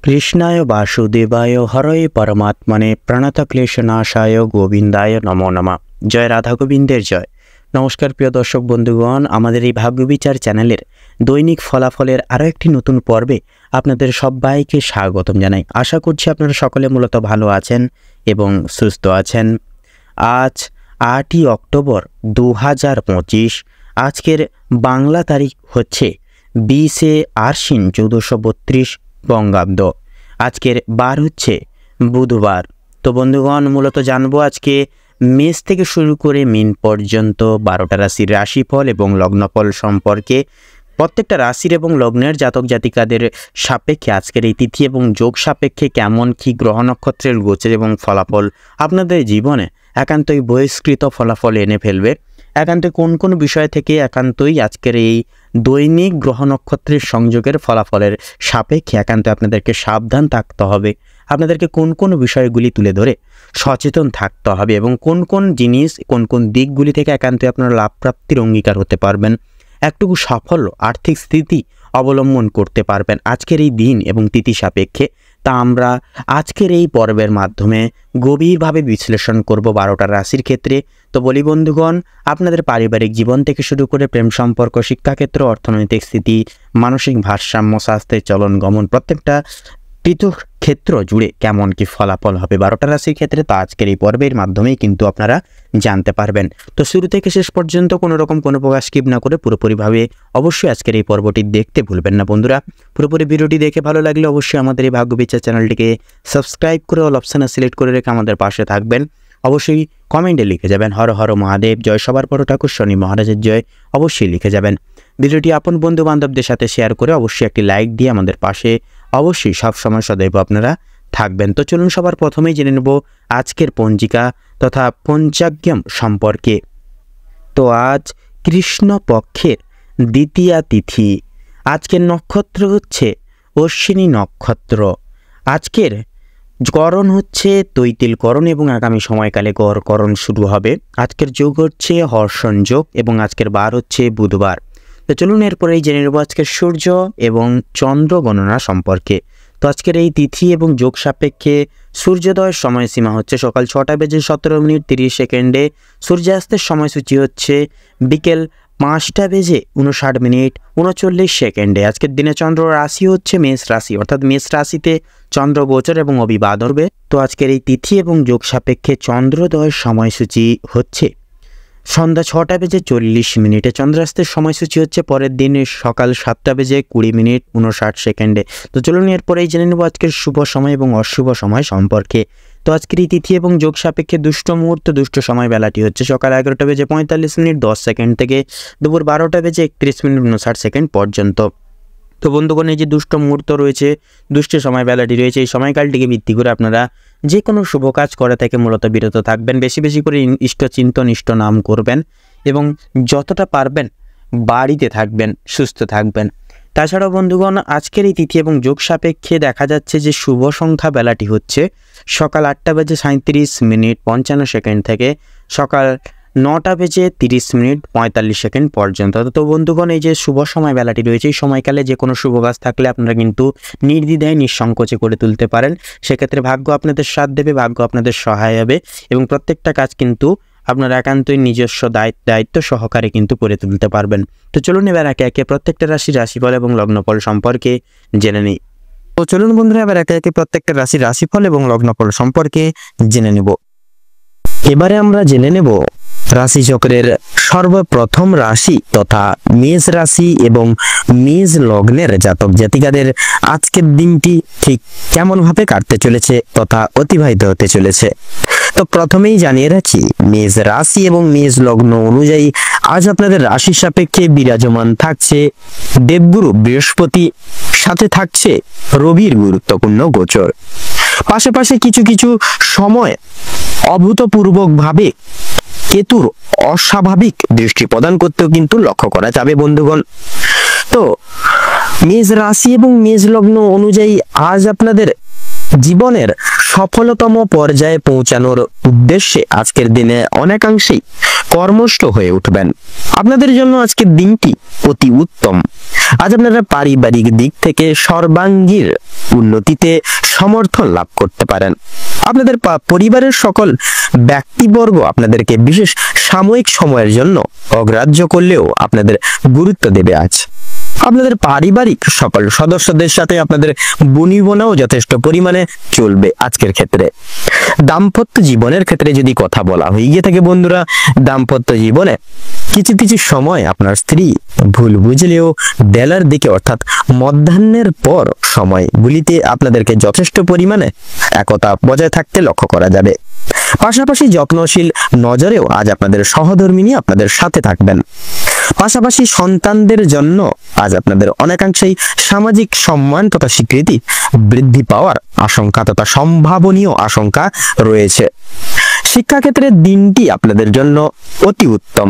কৃষ্ণায় বাসুদেবায় হরয়ে পরমাত্মনে প্রণতক্লেশনাশায় গোবিন্দায় নমো নমঃ। জয় রাধা গোবিন্দের জয়। নমস্কার প্রিয় দর্শক বন্ধুগণ, আমাদের এই ভাগ্যবিচার চ্যানেলের দৈনিক ফলাফলের আরও একটি নতুন পর্বে আপনাদের সবাইকে স্বাগতম জানাই। আশা করছি আপনারা সকলে মূলত ভালো আছেন এবং সুস্থ আছেন। আজ 8ই অক্টোবর 2025। আজকের বাংলা তারিখ হচ্ছে 20শে আশ্বিন 1432 বঙ্গাব্দ। আজকের বার হচ্ছে বুধবার। তো বন্ধুগণ, মূলত জানবো আজকে মেষ থেকে শুরু করে মিন পর্যন্ত 12টা রাশির রাশিফল এবং লগ্নফল সম্পর্কে। প্রত্যেকটা রাশির এবং লগ্নের জাতক জাতিকাদের সাপেক্ষে আজকের এই তিথি এবং যোগ সাপেক্ষে কেমন কী গ্রহ নক্ষত্রের গোচর এবং ফলাফল আপনাদের জীবনে একান্তই বহিষ্কৃত ফলাফল এনে ফেলবে। একান্তই কোন কোন বিষয় থেকে একান্তই আজকের এই দৈনিক গ্রহ নক্ষত্রের সংযোগের ফলাফলের সাপেক্ষে একান্ত আপনাদেরকে সাবধান থাকতে হবে। আপনাদেরকে কোন কোন বিষয়গুলি তুলে ধরে সচেতন থাকতে হবে এবং কোন কোন জিনিস কোন কোন দিকগুলি থেকে একান্তই আপনারা লাভ প্রাপ্তির অঙ্গীকার হতে পারবেন, একটুকু সাফল্য আর্থিক স্থিতি অবলম্বন করতে পারবেন আজকের এই দিন এবং তিথি সাপেক্ষে। তা আমরা আজকের এই পর্বের মাধ্যমে গভীরভাবে বিশ্লেষণ করব 12টা রাশির ক্ষেত্রে। তো বলি বন্ধুগণ, আপনাদের পারিবারিক জীবন থেকে শুরু করে প্রেম সম্পর্ক, শিক্ষাক্ষেত্র, অর্থনৈতিক স্থিতি, মানসিক ভারসাম্য, স্বাস্থ্যের চলন গমন, প্রত্যেকটা পৃথক ক্ষেত্র জুড়ে কেমন কি ফলাফল হবে 12টা রাশির ক্ষেত্রে, তা আজকের এই পর্বের মাধ্যমেই কিন্তু আপনারা জানতে পারবেন। তো শুরু থেকে শেষ পর্যন্ত কোনো রকম কোনো প্রকার স্কিপ না করে পুরোপুরিভাবে অবশ্যই আজকের এই পর্বটি দেখতে ভুলবেন না বন্ধুরা। পুরোপুরি ভিডিওটি দেখে ভালো লাগলে অবশ্যই আমাদের এই ভাগ্যবিচার চ্যানেলটিকে সাবস্ক্রাইব করে অল অপশানে সিলেক্ট করে রেখে আমাদের পাশে থাকবেন। অবশ্যই কমেন্টে লিখে যাবেন হর হর মহাদেব জয়, সবার বড় ঠাকুর শনি মহারাজের জয় অবশ্যই লিখে যাবেন। ভিডিওটি আপন বন্ধু বান্ধবদের সাথে শেয়ার করে অবশ্যই একটি লাইক দিয়ে আমাদের পাশে অবশ্যই সবসময় সদৈব আপনারা থাকবেন। তো চলুন সবার প্রথমেই জেনে নেব আজকের পঞ্জিকা তথা পঞ্চাগ্যম সম্পর্কে। তো আজ কৃষ্ণ পক্ষের দ্বিতীয়া তিথি। আজকের নক্ষত্র হচ্ছে অশ্বিনী নক্ষত্র। আজকের করণ হচ্ছে তৈতিল করণ এবং আগামী সময়কালে গড়করণ শুরু হবে। আজকের যোগ হচ্ছে হর্ষণ যোগ এবং আজকের বার হচ্ছে বুধবার। তো চলুন এরপরেই জেনে নেব আজকের সূর্য এবং চন্দ্র গণনা সম্পর্কে। তো আজকের এই তিথি এবং যোগ সাপেক্ষে সূর্যোদয়ের সময়সীমা হচ্ছে সকাল 6টা বেজে 17 মিনিট 30 সেকেন্ডে। সূর্যাস্তের সময়সূচি হচ্ছে বিকেল 5টা বেজে 59 মিনিট 39 সেকেন্ডে। আজকের দিনে চন্দ্র রাশি হচ্ছে মেষ রাশি, অর্থাৎ মেষ রাশিতে চন্দ্র গোচর এবং অভিবাদ হবে। তো আজকের এই তিথি এবং যোগ সাপেক্ষে চন্দ্রোদয়ের সময়সূচি হচ্ছে সন্ধ্যা 6টা বেজে 40 মিনিটে। চন্দ্রাস্তের সময়সূচি হচ্ছে পরের দিন সকাল 7টা বেজে 20 মিনিট 59 সেকেন্ডে। তো চলুন এরপরেই জেনে নেব আজকের শুভ সময় এবং অশুভ সময় সম্পর্কে। তো আজকের এই তিথি এবং যোগ সাপেক্ষে দুষ্ট মুহূর্ত দুষ্ট সময় বেলাটি হচ্ছে সকাল 11টা বেজে 45 মিনিট 10 সেকেন্ড থেকে দুপুর 12টা বেজে 31 মিনিট 59 সেকেন্ড পর্যন্ত। তো বন্ধুগণ, এই যে দুষ্ট মুহূর্ত রয়েছে, দুষ্ট সময় বেলাটি রয়েছে, এই সময়কালটিকে ভিত্তি করে আপনারা যে কোনো শুভ কাজ করা থেকে মূলত বিরত থাকবেন। বেশি বেশি করে ইষ্ট চিন্তন ইষ্ট নাম করবেন এবং যতটা পারবেন বাড়িতে থাকবেন, সুস্থ থাকবেন। তাছাড়াও বন্ধুগণ, আজকের এই তিথি এবং যোগ সাপেক্ষে দেখা যাচ্ছে যে শুভ সংখ্যা বেলাটি হচ্ছে সকাল 8টা বেজে 37 মিনিট 55 সেকেন্ড থেকে সকাল 9টা বেজে 30 মিনিট 45 সেকেন্ড পর্যন্ত। তো বন্ধুগণ, এই যে শুভ সময় বেলাটি রয়েছে, এই সময়কালে যে কোনো শুভ কাজ থাকলে আপনারা কিন্তু নির্দ্বিধায় নিঃসংকোচে করে তুলতে পারেন। সেক্ষেত্রে ভাগ্য আপনাদের সাথ দেবে, ভাগ্য আপনাদের সহায় হবে এবং প্রত্যেকটা কাজ কিন্তু আপনারা একান্তই নিজস্ব দায়িত্ব সহকারে কিন্তু করে তুলতে পারবেন। তো চলুন এবার একে একে প্রত্যেকটা রাশির রাশিফল এবং লগ্নফল সম্পর্কে জেনে নিই। তো চলুন বন্ধুরা, এবার একে একে প্রত্যেকটা রাশির রাশিফল এবং লগ্নফল সম্পর্কে জেনে নেব। এবারে আমরা জেনে নেব রাশিচক্রের সর্বপ্রথম রাশি তথা মেষ রাশি এবং মেষ লগ্নের জাতক জাতিকাদের আজকের দিনটি ঠিক কেমন ভাবে কাটতে চলেছে তথা অতিবাহিত হতে চলেছে। তো প্রথমেই জানিয়ে রাখি, মেষ রাশি এবং মেষ লগ্ন অনুযায়ী আজ আপনাদের রাশি সাপেক্ষে বিরাজমান থাকছে দেবগুরু বৃহস্পতি, সাথে থাকছে রবির গুরুত্বপূর্ণ গোচর। পাশাপাশি কিছু কিছু সময় অভূতপূর্বকভাবে কেতুর অস্বাভাবিক দৃষ্টি প্রদান করতেও কিন্তু লক্ষ্য করা যাবে বন্ধুগণ। তো মেষ রাশি এবং মেষ লগ্ন অনুযায়ী আজ আপনাদের জীবনের সফলতম পর্যায়ে পৌঁছানোর উদ্দেশ্যে আজকের দিনে অনেকাংশেই কর্মষ্ঠ হয়ে উঠবেন। আপনাদের জন্য আজকের দিনটি অতি উত্তম। আজ আপনারা পারিবারিক দিক থেকে সর্বাঙ্গীন উন্নতিতে সমর্থন লাভ করতে পারেন। আপনাদের পরিবারের সকল ব্যক্তিবর্গ আপনাদেরকে বিশেষ সাময়িক সময়ের জন্য অগ্রাহ্য করলেও আপনাদের গুরুত্ব দেবে। আজ আপনাদের পারিবারিক সকল সদস্যদের সাথে আপনাদের বনিবনাও যথেষ্ট পরিমাণে চলবে। আজকের ক্ষেত্রে দাম্পত্য জীবনের ক্ষেত্রে যদি কথা বলা হয়ে গিয়ে থাকে বন্ধুরা, দাম্পত্য জীবনে কিছু কিছু সময় আপনার স্ত্রী ভুল বুঝলেও বেলার দিকে অর্থাৎ মধ্যাহ্নের পর সময়গুলিতে আপনাদেরকে যথেষ্ট পরিমাণে একতা বজায় থাকতে লক্ষ্য করা যাবে। পাশাপাশি যত্নশীল নজরেও আজ আপনাদের সহধর্মিণী আপনাদের সাথে থাকবেন। পাশাপাশি সন্তানদের জন্য আজ আপনাদের অনেকাংশেই সামাজিক সম্মান তথা স্বীকৃতি বৃদ্ধি পাওয়ার আশঙ্কা তথা সম্ভাবনীয় আশঙ্কা রয়েছে। শিক্ষাক্ষেত্রে দিনটি আপনাদের জন্য অতি উত্তম।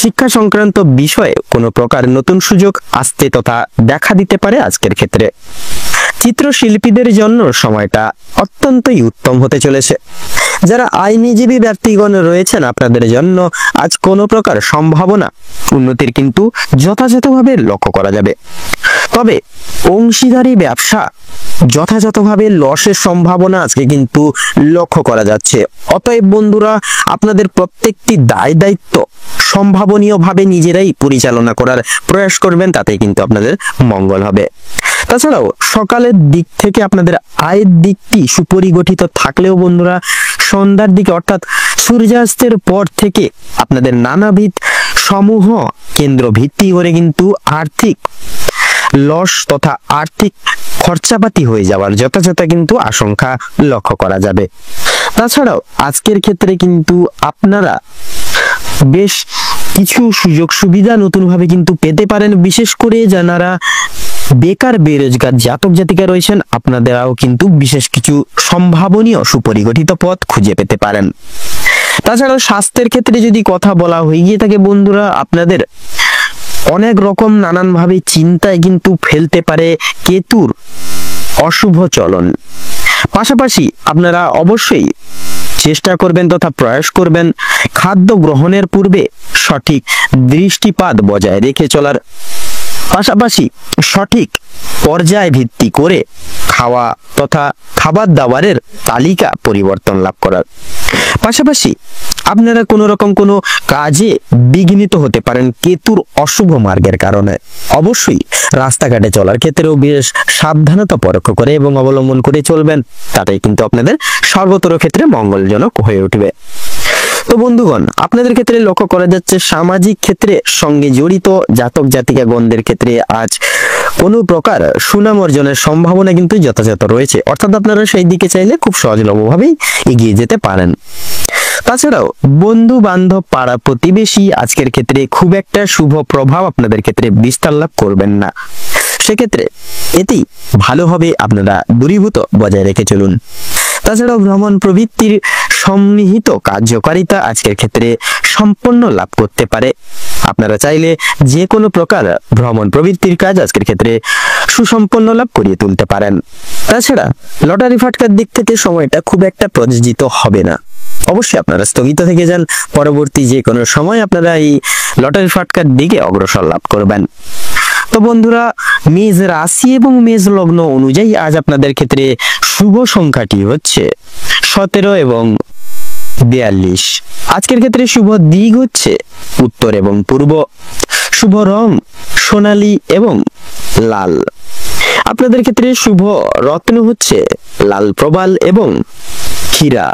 শিক্ষা সংক্রান্ত বিষয়ে কোনো প্রকার নতুন সুযোগ আসতে তথা দেখা দিতে পারে আজকের ক্ষেত্রে। চিত্রশিল্পীদের জন্য সময়টা অত্যন্তই উত্তম হতে চলেছে। যারা আইনজীবী ব্যক্তিগণ রয়েছেন আপনাদের জন্য আজ কোনো প্রকার সম্ভাবনা উন্নতির কিন্তু যথাযথভাবে লক্ষ্য করা যাবে। তবে অংশীদারি ব্যবসা যথাযথভাবে লসের সম্ভাবনা আজকে কিন্তু লক্ষ্য করা যাচ্ছে। অতএব বন্ধুরা, আপনাদের প্রত্যেকটি দায় দায়িত্ব সম্ভাবনীয়ভাবে নিজেরাই পরিচালনা করার প্রয়াস করবেন, তাতেই কিন্তু আপনাদের মঙ্গল হবে। তাছাড়াও সকালের দিক থেকে আপনাদের আয়ের দিকটি সুপরিগঠিত থাকলেও বন্ধুরা, সন্ধ্যার দিকে অর্থাৎ সূর্যাস্তের পর থেকে আপনাদের নানাবিধ সমূহ কেন্দ্র ভিত্তি করে কিন্তু আর্থিক লস তথা আর্থিক খরচাপাতি হয়ে যাওয়ার যথাযথ কিন্তু আশঙ্কা লক্ষ্য করা যাবে। তাছাড়াও আজকের ক্ষেত্রে কিন্তু আপনারা বেশ কিছু সুযোগ সুবিধা নতুনভাবে কিন্তু পেতে পারেন। বিশেষ করে যারা বেকার বেরোজগার জাতক জাতিকা রয়েছেন আপনাদেরও কিন্তু বিশেষ কিছু সম্ভাবনীয় সুপরিগঠিত পথ খুঁজে পেতে পারেন। তাছাড়াও স্বাস্থ্যের ক্ষেত্রে যদি কথা বলা হয়ে গিয়ে থাকে বন্ধুরা, আপনাদের অনেক রকম নানানভাবে চিন্তায় কিন্তু ফেলতে পারে কেতুর অশুভ চলন। পাশাপাশি আপনারা অবশ্যই চেষ্টা করবেন তথা প্রয়াস করবেন খাদ্য গ্রহণের পূর্বে সঠিক দৃষ্টিপাত বজায় রেখে চলার, পাশাপাশি সঠিক পর্যায় ভিত্তি করে খাওয়া তথা খাবার দাবারের তালিকা পরিবর্তন লাভ করার। পাশাপাশি আপনারা কোনো রকম কোনো কাজে বিঘ্নিত হতে পারেন কেতুর অশুভ মার্গের কারণে। অবশ্যই রাস্তাঘাটে চলার ক্ষেত্রেও বেশ সাবধানতা পরখ করে এবং অবলম্বন করে চলবেন, তাতেই কিন্তু আপনাদের সর্বতর ক্ষেত্রে মঙ্গলজনক হয়ে উঠবে। তো বন্ধুগণ, আপনাদের ক্ষেত্রে লক্ষ্য করা যাচ্ছে সামাজিক ক্ষেত্রে সঙ্গে জড়িত জাতক জাতিকা গণদের ক্ষেত্রে আজ কোনো প্রকার সুনাম অর্জনের সম্ভাবনা কিন্তু যথাযথ রয়েছে, অর্থাৎ আপনারা সেই দিকে চাইলে খুব সহজলভ্যভাবেই এগিয়ে যেতে পারেন। তাছাড়াও বন্ধু বান্ধব পাড়া প্রতিবেশী আজকের ক্ষেত্রে খুব একটা শুভ প্রভাব আপনাদের ক্ষেত্রে বিস্তার লাভ করবেন না। সেক্ষেত্রে এটি ভালো হবে, আপনারা দূরীভূত বজায় রেখে চলুন। তাছাড়াও ভ্রমণ প্রবৃত্তির সন্নিহিত কার্যকারিতা আজকের ক্ষেত্রে সম্পন্ন লাভ করতে পারে। আপনারা চাইলে যে কোনো প্রকার ভ্রমণ প্রবৃত্তির কাজ আজকের ক্ষেত্রে সুসম্পন্ন লাভ করিয়ে তুলতে পারেন। তাছাড়া লটারি ফাটকার দিক থেকে সময়টা খুব একটা প্রযোজিত হবে না। অবশ্যই আপনারা স্থগিত থেকে যান, পরবর্তী যে কোনো সময় আপনারা এই লটারি ফাটকার দিকে অগ্রসর লাভ করবেন। তো বন্ধুরা, মেষ রাশি এবং মেষ লগ্ন অনুযায়ী আজ আপনাদের ক্ষেত্রে শুভ সংখ্যাটি হচ্ছে 17 এবং 42। আজকের ক্ষেত্রে শুভ দিক হচ্ছে উত্তর এবং পূর্ব। শুভ রং সোনালী এবং লাল। আপনাদের ক্ষেত্রে শুভ রত্ন হচ্ছে লাল প্রবাল এবং হীরা।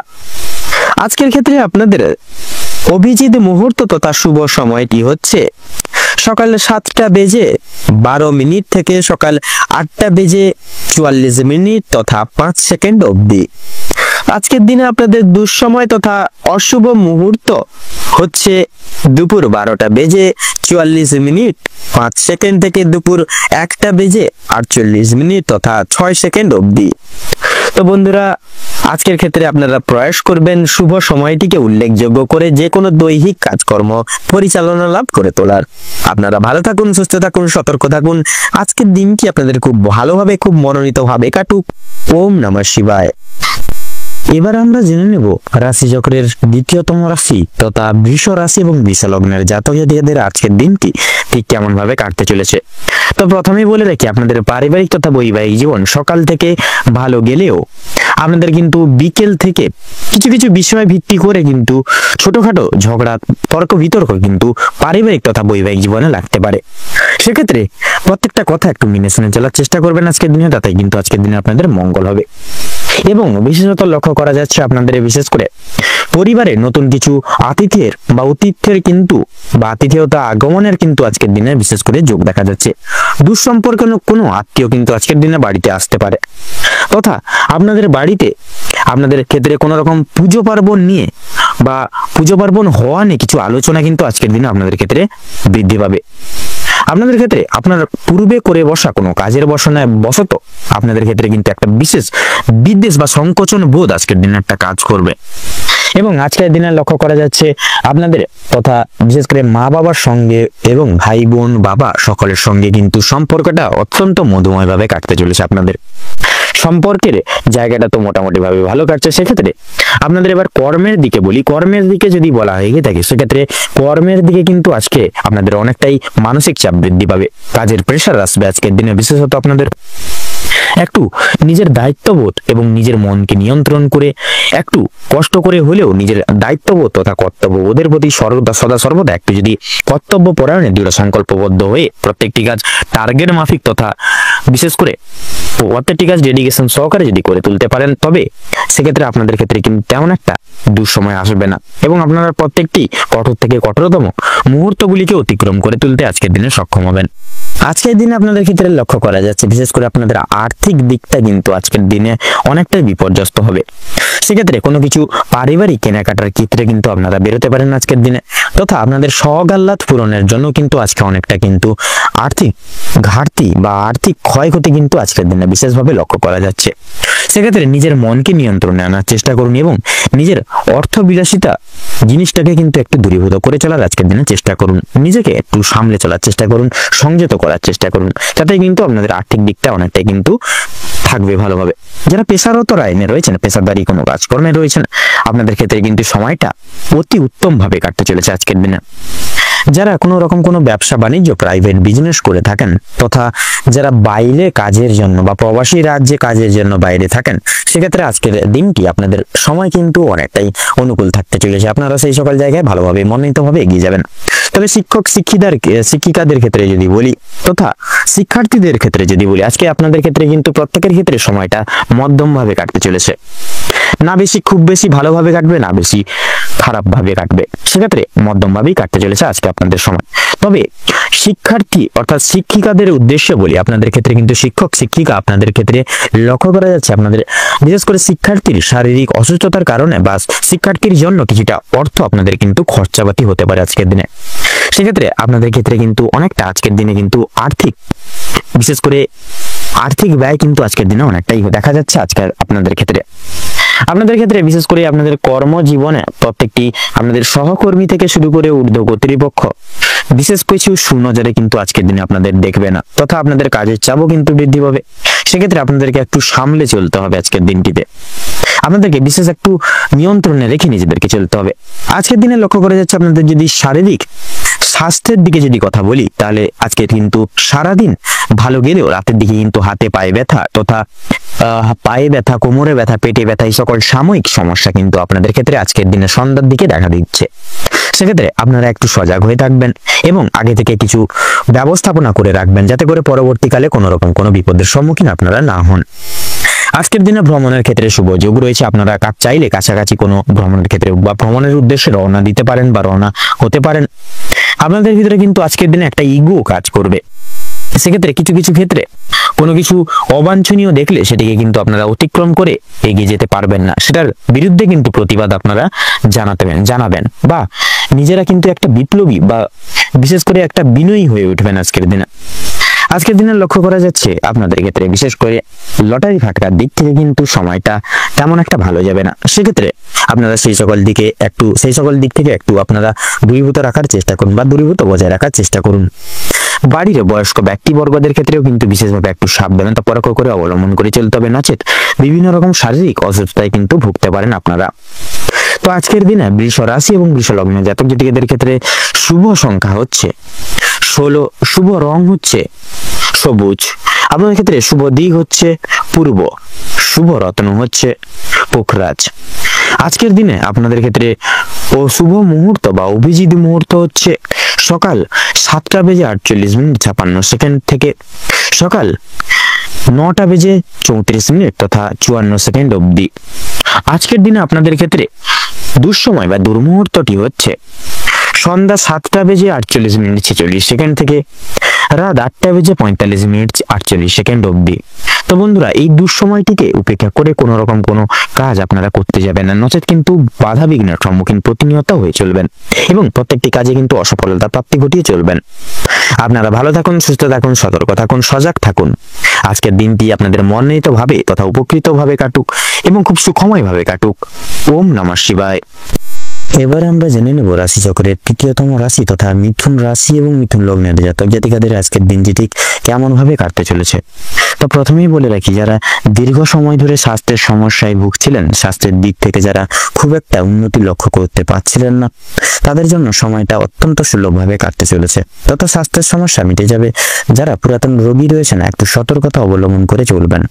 আজকের ক্ষেত্রে আপনাদের অভিজিৎ মুহূর্ত তথা শুভ সময়টি হচ্ছে সকাল 7টা বেজে 12 মিনিট থেকে সকাল 8টা বেজে 44 মিনিট তথা 5 সেকেন্ড অবধি। আজকের দিনে আপনাদের দুঃসময় তথা অশুভ মুহূর্ত হচ্ছে দুপুর 12টা বেজে 44 মিনিট 5 সেকেন্ড থেকে দুপুর 1টা বেজে 48 মিনিট তথা 6 সেকেন্ড অবধি। তো বন্ধুরা, আজকের ক্ষেত্রে আপনারা প্রয়াস করবেন শুভ সময়টিকে উল্লেখযোগ্য করে যে কোনো দৈহিক কাজকর্ম পরিচালনা লাভ করে তোলার। আপনারা ভালো থাকুন, সুস্থ থাকুন, সতর্ক থাকুন। আজকের দিনটি আপনাদের খুব ভালোভাবে, খুব মনোনীতভাবে কাটুক। ওম নমঃ শিবায়। এবার আমরা জেনে নেব রাশিচক্রের দ্বিতীয়তম রাশি তথা বৃষ রাশি এবং বৃষ লগ্নের জাতক জাতিকাদের আজকের দিনটি ঠিক কেমন ভাবে কাটতে চলেছে। তো প্রথমেই বলে রাখি, আপনাদের পারিবারিক তথা বৈবাহিক জীবন সকাল থেকে ভালো গেলেও আপনাদের কিন্তু বিকেল থেকে কিছু কিছু বিষয় ভিত্তি করে কিন্তু ছোটখাটো ঝগড়া, তর্ক বিতর্ক কিন্তু পারিবারিক তথা বৈবাহিক জীবনে লাগতে পারে। সেক্ষেত্রে প্রত্যেকটা কথা একটু মেনে শুনে চলার চেষ্টা করবেন আজকের দিনে, তাতে কিন্তু আজকের দিনে আপনাদের মঙ্গল হবে। এবং বিশেষত লক্ষ্য করা যাচ্ছে আপনাদের বিশেষ করে পরিবারে নতুন কিছু আতিথ্যের বা অতিথ্যের কিন্তু বা আতিথেয়তা আগমনের কিন্তু আজকের দিনে বিশেষ করে যোগ দেখা যাচ্ছে। দুঃসম্পর্ক কোনো আত্মীয় কিন্তু আজকের দিনে বাড়িতে আসতে পারে, তথা আপনাদের বাড়িতে আপনাদের ক্ষেত্রে কোনো রকম পুজো পার্বণ নিয়ে বা পুজো পার্বণ হওয়া নিয়ে কিছু আলোচনা কিন্তু আজকের দিনে আপনাদের ক্ষেত্রে বৃদ্ধি পাবে। আপনাদের ক্ষেত্রে আপনার পূর্বে করে বসা কোনো কাজের বশত আপনাদের ক্ষেত্রে কিন্তু একটা বিশেষ বিদ্বেষ বা সংকোচন বোধ আজকের দিনে একটা কাজ করবে। এবং আজকের দিনে লক্ষ্য করা যাচ্ছে আপনাদের তথা বিশেষ করে মা বাবার সঙ্গে এবং ভাই বোন বাবা সকলের সঙ্গে কিন্তু সম্পর্কটা অত্যন্ত মধুময় ভাবে কাটতে চলেছে। আপনাদের সম্পর্কের জায়গাটা তো মোটামুটি ভাবে ভালো কাটছে। সেক্ষেত্রে আপনাদের এবার কর্মের দিকে বলি, কর্মের দিকে যদি বলা হয়ে থাকে সেক্ষেত্রে কর্মের দিকে কিন্তু আজকে আপনাদের অনেকটাই মানসিক চাপ বৃদ্ধি পাবে, কাজের প্রেশার আসবে আজকের দিনে। বিশেষত আপনাদের একটু নিজের দায়িত্ববোধ এবং নিজের মনকে নিয়ন্ত্রণ করে একটু কষ্ট করে হলেও নিজের দায়িত্ববোধ তথা কর্তব্যবোধের প্রতি সদা সর্বদা একটু যদি কর্তব্য পরায়ণে দৃঢ় সংকল্পবদ্ধ হয়ে প্রত্যেকটি কাজ টার্গেট মাফিক তথা বিশেষ করে প্রত্যেকটি কাজ ডেডিকেশন সহকারে যদি করে তুলতে পারেন, তবে সেক্ষেত্রে আপনাদের ক্ষেত্রে কিন্তু তেমন একটা দুঃসময় আসবে না এবং আপনারা প্রত্যেকটি কঠোর থেকে কঠোরতম মুহূর্তগুলিকে অতিক্রম করে তুলতে আজকের দিনে সক্ষম হবেন। আজকের দিনে আপনাদের ক্ষেত্রে লক্ষ্য করা যাচ্ছে বিশেষ করে আপনাদের আর্থিক দিকটা কিন্তু আজকের দিনে অনেকটাই বিপর্যস্ত হবে। সেক্ষেত্রে কোনো কিছু পারিবারিক কেনাকাটার ক্ষেত্রে কিন্তু আপনারা বেরোতে পারেন আজকের দিনে, তথা আপনাদের শখ আহ্লাদ পূরণের জন্য কিন্তু আজকে অনেকটা কিন্তু আর্থিক ঘাটতি বা আর্থিক ক্ষয়ক্ষতি কিন্তু আজকের দিনে বিশেষভাবে লক্ষ্য করা যাচ্ছে। সেক্ষেত্রে নিজের মনকে নিয়ন্ত্রণে আনার চেষ্টা করুন এবং নিজের অর্থবিলাসিতা জিনিসটাকে কিন্তু একটু দূরীভূত করে চলার আজকের দিনে চেষ্টা করুন। নিজেকে একটু সামলে চলার চেষ্টা করুন, সংযত করার চেষ্টা করুন, তাতে কিন্তু আপনাদের আর্থিক দিকটা অনেকটাই কিন্তু থাকবে ভালোভাবে। যারা পেশারত লাইনে রয়েছেন, পেশাদারি কোনো কাজকর্মে রয়েছেন, আপনাদের ক্ষেত্রে কিন্তু সময়টা অতি উত্তম ভাবে কাটতে চলেছে আজকের দিনে। যারা কোনো রকম কোনো ব্যবসা বাণিজ্য প্রাইভেট বিজনেস করে থাকেন, তথা যারা বাইরে কাজের জন্য বা প্রবাসী রাজ্যে কাজের জন্য বাইরে থাকেন, সেক্ষেত্রে আজকের দিনটি আপনাদের সময় কিন্তু অনেকটাই অনুকূল থাকতে চলেছে। আপনারা সেই সকল জায়গায় ভালোভাবে মনোনীতভাবে এগিয়ে যাবেন। তবে শিক্ষক শিক্ষিকাদের ক্ষেত্রে যদি বলি তথা শিক্ষার্থীদের ক্ষেত্রে যদি বলি, আজকে আপনাদের ক্ষেত্রে কিন্তু প্রত্যেকের ক্ষেত্রে সময়টা মধ্যম ভাবে কাটতে চলেছে। না বেশি খুব বেশি ভালোভাবে কাটবে, না বেশি খারাপ ভাবে কাটবে, সেক্ষেত্রে মধ্যম ভাবেই কাটতে চলেছে আজকে আপনাদের সময়। তবে শিক্ষার্থী অর্থাৎ শিক্ষিকাদের উদ্দেশ্যে বলি, আপনাদের ক্ষেত্রে কিন্তু শিক্ষক শিক্ষিকা আপনাদের ক্ষেত্রে লক্ষ্য করা যাচ্ছে আপনাদের বিশেষ করে শিক্ষার্থীর শারীরিক অসুস্থতার কারণে বা শিক্ষার্থীর জন্য কিছুটা অর্থ আপনাদের কিন্তু খরচাপাতি হতে পারে আজকের দিনে। সেক্ষেত্রে আপনাদের ক্ষেত্রে কিন্তু অনেকটা আজকের দিনে কিন্তু বিশেষ করে আর্থিক ব্যয় কিন্তু আজকের দিনে অনেকটাই দেখা যাচ্ছে আজকের আপনাদের ক্ষেত্রে বিশেষ করে আপনাদের কর্মজীবনে প্রত্যেকটি আপনাদের সহকর্মী থেকে শুরু করে ঊর্ধ্ব কর্তৃপক্ষ বিশেষ কিছু সুনজরে কিন্তু আজকের দিনে আপনাদের দেখবে না, তথা আপনাদের কাজের চাপও কিন্তু বৃদ্ধি পাবে। সেক্ষেত্রে আপনাদেরকে একটু সামলে চলতে হবে আজকের দিনটিতে, আপনাদেরকে বিশেষ একটু নিয়ন্ত্রণে রেখে নিজেদেরকে চলতে হবে। আজকের দিনে লক্ষ্য করা যাচ্ছে আপনাদের যদি শারীরিক স্বাস্থ্যের দিকে যদি কথা বলি, তাহলে আজকে কিন্তু সারাদিন ভালো গেলেও রাতের দিকে কিন্তু হাতে পায়ে ব্যথা তথা পায়ে ব্যথা, কোমরে ব্যথা, পেটে ব্যথা এই সকল সাময়িক সমস্যা কিন্তু আপনাদের ক্ষেত্রে আজকের দিনে সন্ধ্যার দিকে দেখা দিচ্ছে। সেক্ষেত্রে আপনারা একটু সজাগ হয়ে থাকবেন এবং আগে থেকে কিছু ব্যবস্থাপনা করে রাখবেন, যাতে করে পরবর্তীকালে কোনো রকম কোনো বিপদের সম্মুখীন আপনারা না হন। আজকের দিনে ভ্রমণের ক্ষেত্রে শুভ যোগ রয়েছে। আপনারা চাইলে কাছাকাছি কোনো ভ্রমণের ক্ষেত্রে বা ভ্রমণের উদ্দেশ্যে রওনা দিতে পারেন বা রওনা হতে পারেন। আপনাদের ভিতরে কিন্তু আজকের দিনে একটা ইগো কাজ করবে। সেক্ষেত্রে কিছু কিছু ক্ষেত্রে কোনো কিছু অবাঞ্ছনীয় দেখলে সেটিকে কিন্তু আপনারা অতিক্রম করে এগিয়ে যেতে পারবেন না, সেটার বিরুদ্ধে কিন্তু প্রতিবাদ আপনারা জানাবেন বা নিজেরা কিন্তু একটা বিপ্লবী বা বিশেষ করে একটা বিনয়ী হয়ে উঠবেন আজকের দিনে। আজকের দিনে লক্ষ্য করা যাচ্ছে আপনাদের ক্ষেত্রে বিশেষ করে লটারি ফাটকার দিক থেকে কিন্তু সময়টা তেমন একটা ভালো যাবে না। সেক্ষেত্রে আপনারা সেই সকল দিক থেকে একটু আপনারা দূরীভূত রাখার চেষ্টা করুন বা দূরীভূত বজায় রাখার চেষ্টা করুন। বাড়ির বয়স্ক ব্যক্তিবর্গদের ক্ষেত্রেও কিন্তু বিশেষভাবে একটু সাবধানতা পরখ করে অবলম্বন করে চলতে হবে, নচেত বিভিন্ন রকম শারীরিক অসুস্থতায় কিন্তু ভুগতে পারেন আপনারা। তো আজকের দিনে বৃষ রাশি এবং বৃষ লগ্ন জাতক জাতিকাদের ক্ষেত্রে শুভ সংখ্যা হচ্ছে 16, শুভ রং হচ্ছে সবুজ, আপনাদের ক্ষেত্রে শুভ দিক হচ্ছে পূর্ব, শুভ রত্ন হচ্ছে পোখরাজ। আজকের দিনে আপনাদের ক্ষেত্রে শুভ মুহূর্ত বা অভিজিৎ মুহূর্ত হচ্ছে সকাল 7:48 থেকে সকাল 9:34 তথা 54 অবধি। আজকের দিনে আপনাদের ক্ষেত্রে দুঃসময় বা দুর্মুহূর্তটি হচ্ছে সন্ধ্যা 7:48 থেকে রাত 8:45 অবধি। তো বন্ধুরা, এই দুঃসময়টিকে উপেক্ষা করে কোনো রকম কোনো কাজ আপনারা করতে যাবেন না, নচেত কিন্তু বাধা বিঘ্নের সম্মুখীন প্রতিনিয়ত হয়ে চলবেন এবং প্রত্যেকটি কাজে কিন্তু অসফলতা প্রাপ্তি ঘটিয়ে চলবেন। আপনারা ভালো থাকুন, সুস্থ থাকুন, সতর্ক থাকুন, সজাগ থাকুন। আজকের দিনটি আপনাদের মনোনীত ভাবে তথা উপকৃত ভাবে কাটুক এবং খুব সুখময় ভাবে কাটুক। ওম নমঃ শিবায়। এবার আমরা জেনে নেব রাশি চক্রের তৃতীয়তম রাশি তথা মিথুন রাশি এবং মিথুন লগ্নের জাতক জাতিকাদের আজকের দিনটি ঠিক কেমন ভাবে কাটতে চলেছে। তো প্রথমেই বলে রাখি, যারা দীর্ঘ সময় ধরে স্বাস্থ্যের সমস্যায় ভুগছিলেন, স্বাস্থ্যের দিক থেকে যারা খুব একটা উন্নতি লক্ষ্য করতে পারছিলেন না, তাদের জন্য সময়টা অত্যন্ত সুলভভাবে কাটতে চলেছে তথা স্বাস্থ্যের সমস্যা মিটে যাবে। যারা পুরাতন রোগী রয়েছেন, একটু সতর্কতা অবলম্বন করে চলবেন।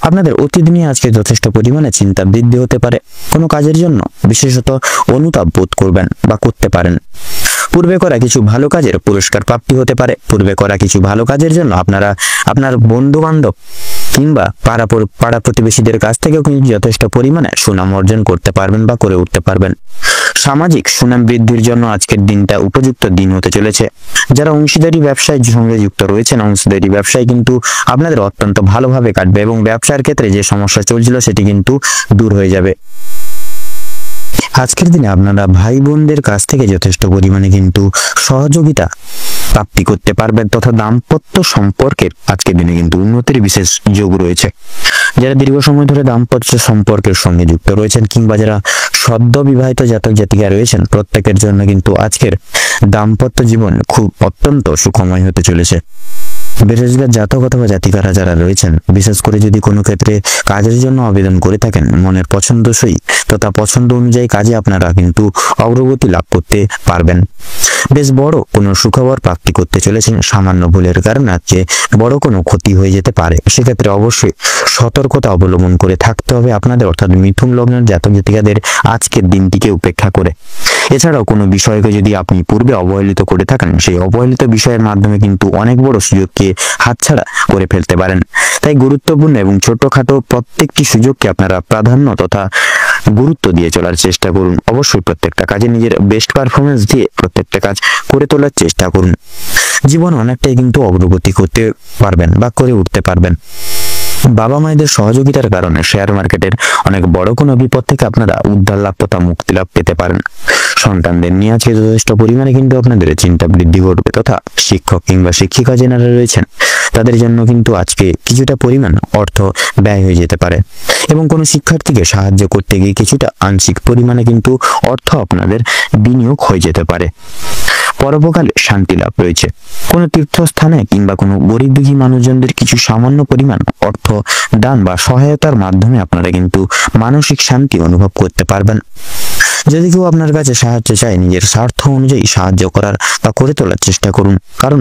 আপনাদের অতীত নিয়ে আজকে যথেষ্ট পরিমাণে চিন্তা বৃদ্ধি হতে পারে। কোনো কাজের জন্য বিশেষত অনুতাপ বোধ করবেন বা করতে পারেন। পূর্বে করা কিছু ভালো কাজের পুরস্কার প্রাপ্তি হতে পারে। পূর্বে করা কিছু ভালো কাজের জন্য আপনারা আপনার বন্ধু বান্ধব কিংবা পাড়া প্রতিবেশীদের কাছ থেকেও কিন্তু যথেষ্ট পরিমাণে সুনাম অর্জন করতে পারবেন বা করে উঠতে পারবেন। সামাজিক সুনাম বৃদ্ধির জন্য আজকের দিনটা উপযুক্ত দিন হতে চলেছে। যারা অংশীদারি ব্যবসায় সঙ্গে যুক্ত রয়েছেন, অংশীদারি ব্যবসায় কিন্তু আপনাদের অত্যন্ত ভালোভাবে কাটবে এবং ব্যবসার ক্ষেত্রে যে সমস্যা চলছিল সেটি কিন্তু দূর হয়ে যাবে। আজকের দিনে আপনারা ভাই বোনদের কাছ থেকে যথেষ্ট পরিমাণে কিন্তু সহযোগিতা প্রাপ্তি করতে পারবেন তথা দাম্পত্য সম্পর্কের আজকের দিনে কিন্তু উন্নতির বিশেষ যোগ রয়েছে। যারা দীর্ঘ সময় ধরে দাম্পত্য সম্পর্কের সঙ্গে যুক্ত রয়েছেন কিংবা যারা সদ্য বিবাহিত জাতক জাতিকা রয়েছেন, প্রত্যেকের জন্য কিন্তু আজকের দাম্পত্য জীবন খুব অত্যন্ত সুখময় হতে চলেছে। বেরোজগার জাতক অথবা জাতিকারা যারা রয়েছেন, বিশেষ করে যদি কোনো ক্ষেত্রে কাজের জন্য আবেদন করে থাকেন, মনের পছন্দসই তথা পছন্দ অনুযায়ী কাজে আপনারা কিন্তু অগ্রগতি লাভ করতে পারবেন। বেশ বড় কোনো সুখবর প্রাপ্তি করতে চলেছেন। সামান্য ভুলের কারণে আজকে বড় কোনো ক্ষতি হয়ে যেতে পারে। সেক্ষেত্রে অবশ্যই সতর্কতা অবলম্বন করে থাকতে হবে আপনাদের, অর্থাৎ মিথুন লগ্নের জাতক জাতিকাদের আজকের দিনটিকে উপেক্ষা করে। এছাড়াও কোনো বিষয়কে যদি আপনি পূর্বে অবহেলিত করে থাকেন, সেই অবহেলিত বিষয়ের মাধ্যমে কিন্তু অনেক বড় সুযোগকে হাতছাড়া করে ফেলতে পারেন। তাই গুরুত্বপূর্ণ এবং ছোটখাটো প্রত্যেকটি সুযোগকে আপনারা প্রাধান্য তথা গুরুত্ব দিয়ে চলার চেষ্টা করুন। অবশ্যই প্রত্যেকটা কাজে নিজের বেস্ট পারফরমেন্স দিয়ে প্রত্যেকটা কাজ করে তোলার চেষ্টা করুন। জীবন অনেকটাই কিন্তু অগ্রগতি করতে পারবেন বা করে উঠতে পারবেন। বাবা মায়েদের সহযোগিতার কারণে শেয়ার মার্কেটের অনেক বড় কোনো বিপদ থেকে আপনারা উদ্ধার লাভ তথা মুক্তি লাভ পেতে পারেন। সন্তানদের নিয়ে আজকে যথেষ্ট পরিমাণে কিন্তু আপনাদের চিন্তা বৃদ্ধি ঘটবে তথা শিক্ষক কিংবা শিক্ষিকা যারা রয়েছেন, তাদের জন্য কিন্তু আজকে কিছুটা পরিমাণ অর্থ ব্যয় হয়ে যেতে পারে এবং কোনো শিক্ষার্থীকে সাহায্য করতে গিয়ে কিছুটা আংশিক পরিমাণে কিন্তু অর্থ আপনাদের বিনিয়োগ হয়ে যেতে পারে। পরোপকালে শান্তি লাভ রয়েছে। কোনো তীর্থস্থানে কিংবা কোনো গরিব দুঃখী মানুষজনদের কিছু সামান্য পরিমাণ অর্থ দান বা সহায়তার মাধ্যমে আপনারা কিন্তু মানসিক শান্তি অনুভব করতে পারবেন। যদি কেউ আপনার কাছে সাহায্য চায়, নিজের স্বার্থ অনুযায়ী সাহায্য করার বা করে তোলার চেষ্টা করুন, কারণ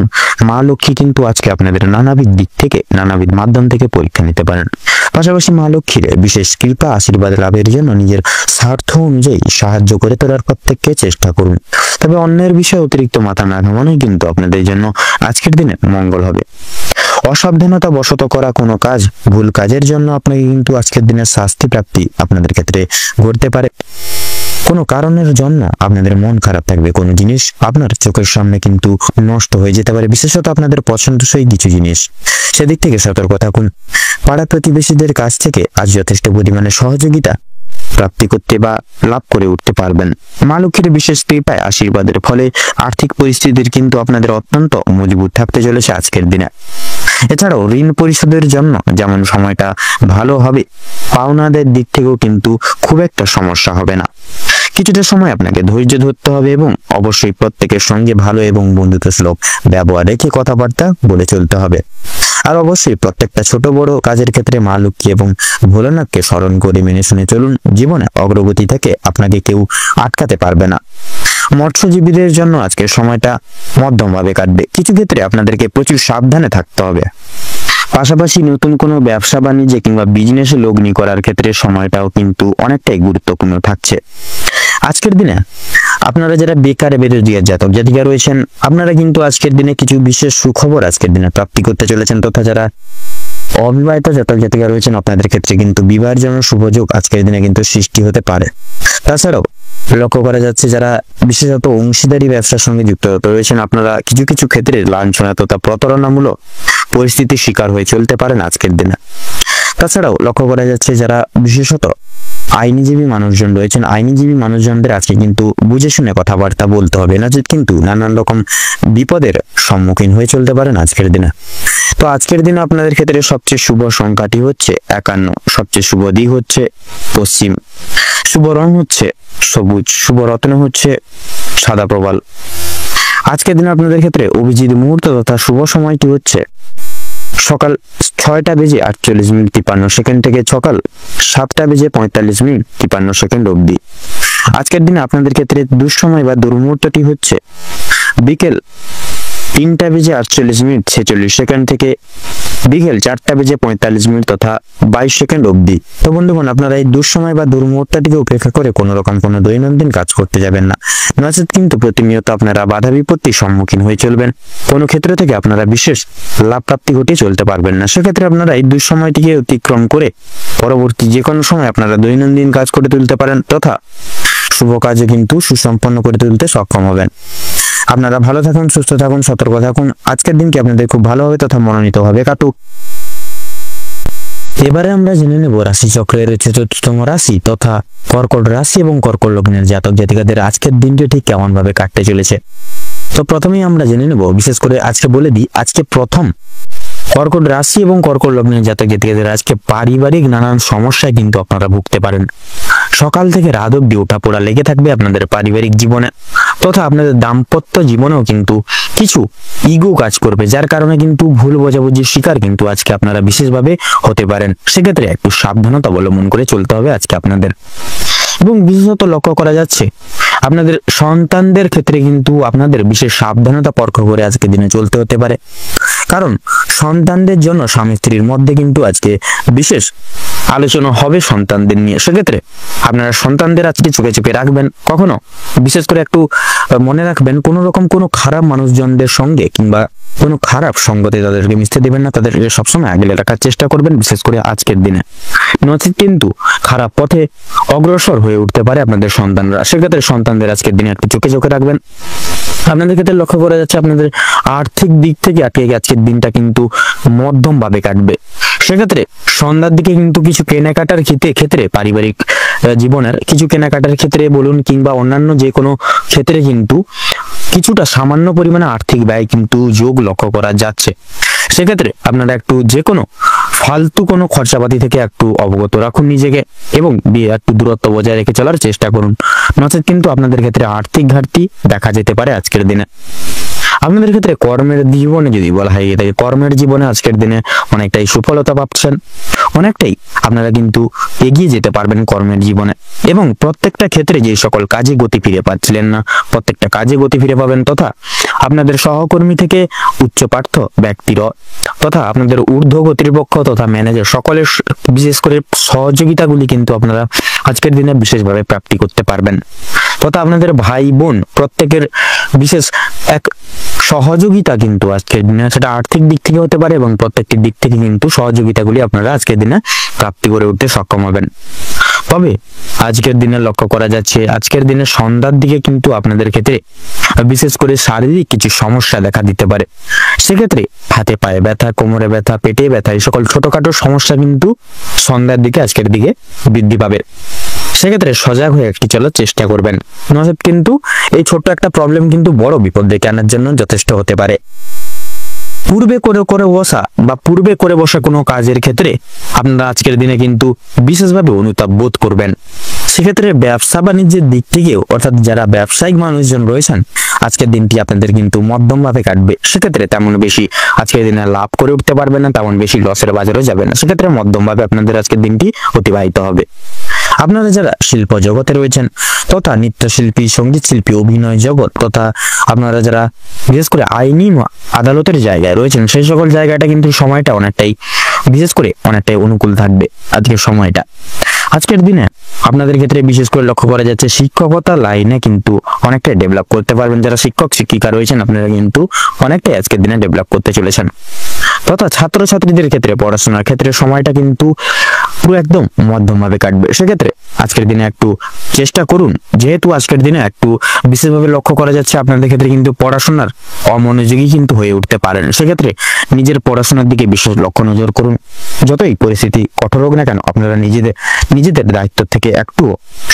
মা লক্ষ্মী কিন্তু আজকে আপনাদের নানাবিধ দিক থেকে নানাবিধ মাধ্যম থেকে পরীক্ষা নিতে পারেন। পাশাপাশি মা লক্ষ্মীর বিশেষ কৃপা আশীর্বাদ লাভের জন্য নিজের স্বার্থ অনুযায়ী সাহায্য করে তোলার প্রত্যেককে চেষ্টা করুন। তবে অন্যের বিষয়ে অতিরিক্ত মাথা না ঘামানোই কিন্তু আপনাদের জন্য আজকের দিনে মঙ্গল হবে। অসাবধানতা বশত করা কোনো কাজ, ভুল কাজের জন্য আপনাকে কিন্তু আজকের দিনের শাস্তি প্রাপ্তি আপনাদের ক্ষেত্রে ঘটতে পারে। কোনো কারণের জন্য আপনাদের মন খারাপ থাকবে, কোনো জিনিস আপনার চোখের সামনে কিন্তু নষ্ট হয়ে যেতে পারে, বিশেষত আপনাদের পছন্দসই কিছু জিনিস। সেদিক থেকে সতর্ক থাকুন। পাড়া প্রতিবেশীদের কাছ থেকে আজ যথেষ্ট পরিমাণে সহযোগিতা প্রাপ্তি করতে বা লাভ করে উঠতে পারবেন। মা লক্ষ্মীর বিশেষ কৃপায় আশীর্বাদের ফলে আর্থিক পরিস্থিতির কিন্তু আপনাদের অত্যন্ত মজবুত থাকতে চলেছে আজকের দিনে। এছাড়াও ঋণ পরিশোধের জন্য যেমন সময়টা ভালো হবে, পাওনাদের দিক থেকেও কিন্তু খুব একটা সমস্যা হবে না। কিছুটা সময় আপনাকে ধৈর্য ধরতে হবে এবং অবশ্যই প্রত্যেকের সঙ্গে ভালো এবং বন্ধুত্বসুলভ ব্যবহার রেখে কথাবার্তা বলে চলতে হবে। আর অবশ্যই প্রত্যেকটা ছোট বড় কাজের ক্ষেত্রে মা লক্ষ্মী এবং ভোলানাথকে স্মরণ করে মেনে শুনে চলুন। জীবনে অগ্রগতি থেকে আপনাকে কেউ আটকাতে পারবে না। মৎস্যজীবীদের জন্য আজকের সময়টা মধ্যমভাবে কাটবে। কিছু ক্ষেত্রে আপনাদেরকে প্রচুর সাবধানে থাকতে হবে। পাশাপাশি নতুন কোনো ব্যবসা বাণিজ্যে কিংবা বিজনেসে লগ্নি করার ক্ষেত্রে সময়টাও কিন্তু অনেকটাই গুরুত্বপূর্ণ থাকছে। আজকের দিনে আপনারা যারা বেকারে বেরোজগার জাতক জাতিকা রয়েছেন, আপনারা কিন্তু আজকের দিনে কিছু বিশেষ সুখবর আজকের দিনে প্রাপ্তি করতে চলেছেন। তথা যারা অবিবাহিত জাতক জাতিকা রয়েছেন, আপনাদের ক্ষেত্রে কিন্তু বিবাহের জন্য শুভযোগ আজকের দিনে কিন্তু সৃষ্টি হতে পারে। তাছাড়াও লক্ষ্য করা যাচ্ছে যারা বিশেষত অংশীদারি ব্যবসার সঙ্গে যুক্ত রয়েছেন, আপনারা কিছু কিছু ক্ষেত্রে লাঞ্ছনা তথা প্রতারণামূলক পরিস্থিতির শিকার হয়ে চলতে পারেন আজকের দিনে। তাছাড়াও লক্ষ্য করা যাচ্ছে যারা বিশেষত আইনজীবী মানুষজন রয়েছেন, আইনজীবী মানুষজনদের আজকে কিন্তু বুঝে শুনে কথাবার্তা বলতে হবে, না কিন্তু নানান রকম বিপদের সম্মুখীন হয়ে চলতে পারেন আজকের দিনে। তো আজকের দিনে আপনাদের ক্ষেত্রে সবচেয়ে শুভ সংখ্যাটি হচ্ছে 51, সবচেয়ে শুভ দিক হচ্ছে পশ্চিম, শুভ রং হচ্ছে সবুজ, শুভ রত্ন হচ্ছে সাদা প্রবাল। আজকের দিনে আপনাদের ক্ষেত্রে অভিজিৎ মুহূর্ত তথা শুভ সময়টি হচ্ছে সকাল 6টা বেজে 48 মিনিট 53 সেকেন্ড থেকে সকাল 7টা বেজে 45 মিনিট 53 সেকেন্ড অবধি। আজকের দিনে আপনাদের ক্ষেত্রে দুঃসময় বা দুর্মুহূর্তটি হচ্ছে বিকেল 3টা বেজে 48 মিনিট 46 সেকেন্ড থেকে বিকেল 4টা বেজে 45 মিনিট তথা 22 সেকেন্ড অবধি। তো বন্ধুগণ, আপনারা এই দুঃসময় বা দুর্মুহূর্তটিকে উপেক্ষা করে কোনো রকম কোনো দৈনন্দিন কাজ করতে যাবেন না, নচেত কিন্তু প্রতিনিয়ত আপনারা বাধা বিপত্তির সম্মুখীন হয়ে চলবেন। কোনো ক্ষেত্র থেকে আপনারা বিশেষ লাভ প্রাপ্তি ঘটিয়ে চলতে পারবেন না। সেক্ষেত্রে আপনারা এই দুঃসময়টিকে অতিক্রম করে পরবর্তী যে কোনো সময় আপনারা দৈনন্দিন কাজ করে তুলতে পারেন তথা শুভ কাজে কিন্তু সুসম্পন্ন করে তুলতে সক্ষম হবেন। আপনারা ভালো থাকুন, সুস্থ থাকুন, সতর্ক থাকুন। আজকের দিনকে আপনাদের খুব ভালো হবে তথা মনোনীতভাবে কাটুক। এবারে আমরা জেনে নেব রাশি চক্রের চতুর্থতম রাশি তথা কর্কট রাশি এবং কর্কট লগ্নের জাতক জাতিকাদের আজকের দিনটি ঠিক কেমন ভাবে কাটতে চলেছে। তো প্রথমেই আমরা জেনে নেব, বিশেষ করে আজকে বলে দিই, আজকে প্রথম কর্কট রাশি এবং কর্কট লগ্নের জাতক জাতিকাদের আজকে পারিবারিক নানান সমস্যায় কিন্তু আপনারা ভুগতে পারেন। সকাল থেকে রাত অব্দি ওঠাপড়া লেগে থাকবে আপনাদের পারিবারিক জীবনে তথা আপনাদের দাম্পত্য জীবনেও কিন্তু কিছু ইগো কাজ করবে, যার কারণে কিন্তু ভুল বোঝাবুঝির শিকার কিন্তু আজকে আপনারা বিশেষভাবে হতে পারেন। সেক্ষেত্রে একটু সাবধানতা অবলম্বন করে চলতে হবে আজকে আপনাদের। এবং বিশেষত লক্ষ্য করা যাচ্ছে আপনাদের সন্তানদের ক্ষেত্রে কিন্তু আপনাদের বিশেষ সাবধানতা পরখ করে আজকে দিনে চলতে হতে পারে, কারণ সন্তানদের জন্য স্বামী স্ত্রীর মধ্যে কিন্তু আজকে বিশেষ আলোচনা হবে সন্তানদের নিয়ে। সেক্ষেত্রে আপনারা সন্তানদের আজকে চোখে চোখে রাখবেন। কখনো বিশেষ করে একটু মনে রাখবেন, কোনো রকম কোনো খারাপ মানুষজনদের সঙ্গে কিংবা কোনো খারাপ সঙ্গতে তাদেরকে মিশতে দেবেন না, তাদেরকে সবসময় আগলে রাখার চেষ্টা করবেন, বিশেষ করে আজকের দিনে। নচেত কিন্তু খারাপ পথে অগ্রসর হয়ে উঠতে পারে আপনাদের সন্তানরা। সেক্ষেত্রে সন্তানদের আজকের দিনে একটু চোখে চোখে রাখবেন। আপনাদের ক্ষেত্রে লক্ষ্য করা যাচ্ছে আপনাদের আর্থিক দিক থেকে আজকের দিনটা কিন্তু মধ্যম ভাবে কাটবে। সেক্ষেত্রে সন্ধ্যার দিকে কিন্তু কিছু কেনাকাটার ক্ষেত্রে পারিবারিক জীবনের কিছু কেনাকাটার ক্ষেত্রে বলুন কিংবা অন্যান্য যে কোনো ক্ষেত্রে কিন্তু কিছুটা সামান্য পরিমাণে আর্থিক ব্যয় কিন্তু যোগ লক্ষ্য করা যাচ্ছে। সেক্ষেত্রে আপনারা একটু যে কোনো ফালতু কোনো খরচাপাতি থেকে একটু অবগত রাখুন নিজেকে এবং একটু দূরত্ব বজায় রেখে চলার চেষ্টা করুন, নচেত কিন্তু আপনাদের ক্ষেত্রে আর্থিক ঘাটতি দেখা যেতে পারে আজকের দিনে। আপনাদের ক্ষেত্রে কর্মের জীবনে যদি বলা হয়, তাই কর্মের জীবনে আজকের দিনে অনেকটাই সফলতা পাচ্ছেন, অনেকটাই আপনারা কিন্তু এগিয়ে যেতে পারবেন কর্মের জীবনে এবং প্রত্যেকটা ক্ষেত্রে যে সকল কাজে গতি ফিরে পাচ্ছিলেন না, প্রত্যেকটা কাজে গতি ফিরে পাবেন তথা আপনাদের সহকর্মী থেকে উচ্চপার্থ ব্যক্তির তথা আপনাদের ঊর্ধ্ব কর্তৃপক্ষ তথা ম্যানেজার সকলের বিশেষ করে সহযোগিতাগুলি কিন্তু আপনারা আজকের দিনে বিশেষভাবে প্রাপ্তি করতে পারবেন তথা আপনাদের ভাই বোন প্রত্যেকের বিশেষ এক সহযোগিতা কিন্তু আজকের দিনে সেটা আর্থিক দিক থেকে হতে পারে এবং প্রত্যেকটি দিক থেকে কিন্তু সহযোগিতাগুলি আপনারা আজকের দিনে প্রাপ্তি করে উঠতে সক্ষম হবেন। তবে আজকের দিনে লক্ষ্য করা যাচ্ছে আজকের দিনে সন্ধ্যার দিকে কিন্তু আপনাদের ক্ষেত্রে বিশেষ করে শারীরিক কিছু সমস্যা দেখা দিতে পারে। সেক্ষেত্রে হাতে পায়ে ব্যথা, কোমরে ব্যথা, পেটে ব্যথা এই সকল ছোটখাটো সমস্যা কিন্তু সন্ধ্যার দিকে আজকের দিকে বৃদ্ধি পাবে। সেক্ষেত্রে সজাগ হয়ে একটি চলার চেষ্টা করবেন, নচেত কিন্তু এই ছোট্ট একটা প্রবলেম কিন্তু বড় বিপদ ডেকে আনার জন্য যথেষ্ট হতে পারে। পূর্বে করে বসা কোনো কাজের ক্ষেত্রে আপনারা আজকের দিনে কিন্তু বিশেষভাবে অনুতাপ বোধ করবেন। সেক্ষেত্রে ব্যবসা বাণিজ্যের দিক থেকেও, অর্থাৎ যারা ব্যবসায়িক মানুষজন রয়েছেন, আজকের দিনটি আপনাদের কিন্তু মধ্যম ভাবে কাটবে। সেক্ষেত্রে তেমন বেশি আজকের দিনে লাভ করে উঠতে পারবেন না, তেমন বেশি লসের বাজারও যাবে না। সেক্ষেত্রে মধ্যম ভাবে আপনাদের আজকের দিনটি অতিবাহিত হবে। আপনারা যারা শিল্প জগতে রয়েছেন, তথা নৃত্যশিল্পী, সঙ্গীত শিল্পী, অভিনয় জগৎ, তথা আপনারা যারা বিশেষ করে আইনি আদালতের জায়গায় রয়েছেন, সেই সকল জায়গাটা কিন্তু সময়টা অনেকটাই অনুকূল থাকবে। আজকের সময়টা, আজকের দিনে আপনাদের ক্ষেত্রে বিশেষ করে লক্ষ্য করা যাচ্ছে শিক্ষকতা লাইনে কিন্তু অনেকটাই ডেভেলপ করতে পারবেন। যারা শিক্ষক শিক্ষিকা রয়েছেন, আপনারা কিন্তু অনেকটাই আজকের দিনে ডেভেলপ করতে চলেছেন। তথা ছাত্রছাত্রীদের ক্ষেত্রে পড়াশোনার ক্ষেত্রে সময়টা কিন্তু পুরো একদম মধ্যম ভাবে কাটবে। সেক্ষেত্রে আজকের দিনে একটু চেষ্টা করুন, যেহেতু আজকের দিনে একটু বিশেষভাবে লক্ষ্য করা যাচ্ছে আপনাদের ক্ষেত্রে কিন্তু পড়াশোনার অমনোযোগী কিন্তু হয়ে উঠতে পারেন। সেক্ষেত্রে নিজের পড়াশোনার দিকে বিশেষ লক্ষ্য নজর করুন। যতই পরিস্থিতি কঠোর হোক না কেন, আপনারা নিজেদের দায়িত্ব থেকে একটু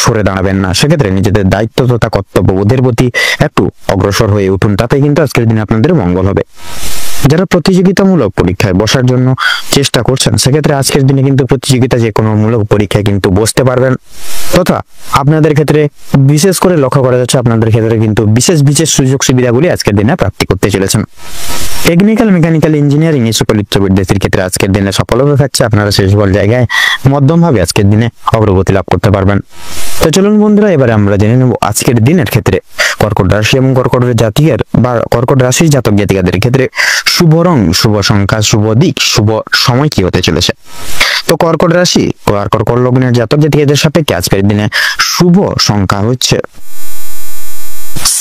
সরে দাঁড়াবেন না। সেক্ষেত্রে নিজেদের দায়িত্ব তথা কর্তব্যবোধের প্রতি একটু অগ্রসর হয়ে উঠুন, তাতে কিন্তু আজকের দিনে আপনাদের মঙ্গল হবে। যারা প্রতিযোগিতামূলক পরীক্ষায় বসার জন্য চেষ্টা করছেন, সেক্ষেত্রে আজকের দিনে কিন্তু প্রতিযোগিতা যে কোনো মূলক পরীক্ষায় কিন্তু বসতে পারবেন। তথা আপনাদের ক্ষেত্রে বিশেষ করে লক্ষ্য করা যাচ্ছে আপনাদের ক্ষেত্রে কিন্তু বিশেষ সুযোগ সুবিধাগুলি আজকের দিনে প্রাপ্তি করতে চলেছেন। টেকনিক্যাল, মেকানিক্যাল, ইঞ্জিনিয়ারিং এই সকল উচ্চবিদ্যার্থীর ক্ষেত্রে আজকের দিনে সফলতা থাকছে। আপনারা সেই সকল জায়গায় মধ্যমভাবে আজকের দিনে অগ্রগতি লাভ করতে পারবেন। তো চলুন বন্ধুরা, এবারে আমরা জেনে নেব আজকের দিনের ক্ষেত্রে কর্কট রাশি এবং কর্কট রাশির জাতক জাতিকাদের ক্ষেত্রে শুভ রং, শুভ সংখ্যা, শুভ দিক, শুভ সময় কি হতে চলেছে। তো কর্কট রাশি আর কর্কট লগ্নের জাতক জাতিকাদের সাপেক্ষে আজকের দিনে শুভ সংখ্যা হচ্ছে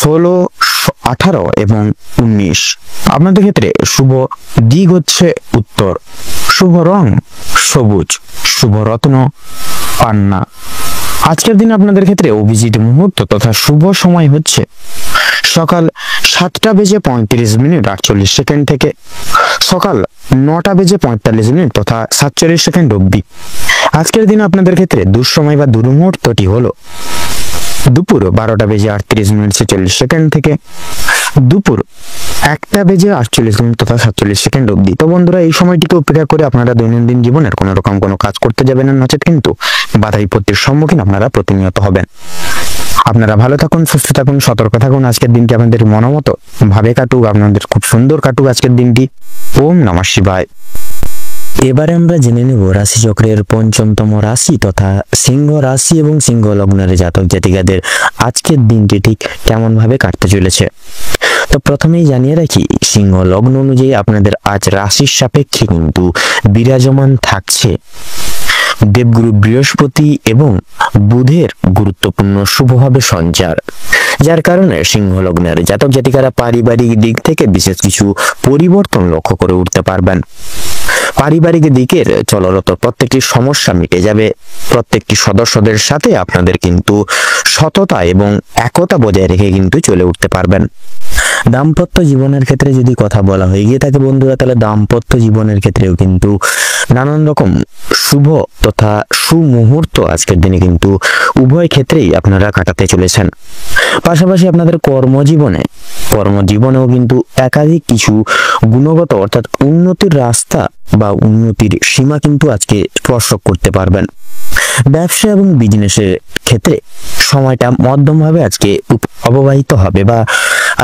16, 18 এবং 19। আপনাদের ক্ষেত্রে শুভ দিক হচ্ছে উত্তর, শুভ রং সবুজ, শুভ রত্ন পান্না। আজকের দিনে আপনাদের ক্ষেত্রে অভিজিৎ মুহূর্ত তথা শুভ সময় হচ্ছে সকাল 7:35 থেকে সকাল 9:45 তথা 47 অবধি। আজকের দিনে আপনাদের ক্ষেত্রে দুঃসময় বা দুর্মুহূর্তটি হলো দুপুর 12:38 থেকে দুপুর 1:48 তথা 47 অবধি। তো বন্ধুরা, এই সময়টিকে উপেক্ষা করে আপনারা দৈনন্দিন জীবনের কোনো রকম কোনো কাজ করতে যাবেন না, নচেত কিন্তু বাধা বিপত্তির সম্মুখীন আপনারা প্রতিনিয়ত হবেন। আপনারা ভালো থাকুন, সুস্থ থাকুন, সতর্ক থাকুন। আজকের দিনটি আপনাদের মনোমতো ভাবে কাটুক, আপনাদের খুব সুন্দর কাটুক আজকের দিনটি। ওম নমঃ শিবায়। এবারে আমরা জেনে নেব রাশি চক্রের পঞ্চমতম রাশি তথা সিংহ রাশি এবং সিংহ লগ্নের জাতক জাতিকাদের আজকের দিনটি ঠিক কেমন ভাবে কাটতে চলেছে। তো প্রথমেই জানিয়ে রাখি, সিংহ লগ্ন অনুযায়ী আপনাদের আজ রাশির সাপেক্ষে কিন্তু বিরাজমান থাকছে দেবগুরু বৃহস্পতি এবং বুধের গুরুত্বপূর্ণ শুভভাবে সঞ্চার, যার কারণে সিংহ লগ্নের জাতক জাতিকারা পারিবারিক দিক থেকে বিশেষ কিছু পরিবর্তন লক্ষ্য করে উঠতে পারবেন। পারিবারিক দিকের চলরত প্রত্যেকটি সমস্যা মিটে যাবে। প্রত্যেকটি সদস্যদের সাথে আপনাদের কিন্তু সততা এবং একতা বজায় রেখে কিন্তু চলে উঠতে পারবেন। দাম্পত্য জীবনের ক্ষেত্রে যদি কথা বলা হয়ে গিয়ে থাকে বন্ধুরা, তাহলে দাম্পত্য জীবনের ক্ষেত্রেও কিন্তু নানান রকম শুভ তথা সুমুহূর্ত আজকের দিনে কিন্তু উভয় ক্ষেত্রেই আপনারা কাটাতে চলেছেন। পাশাপাশি আপনাদের কর্মজীবনেও কিন্তু একাধিক কিছু গুণগত অর্থাৎ উন্নতির রাস্তা বা উন্নতির সীমা কিন্তু আজকে স্পর্শ করতে পারবেন। ব্যবসা এবং বিজনেসের ক্ষেত্রে সময়টা মধ্যমভাবে আজকে অববাহিত হবে বা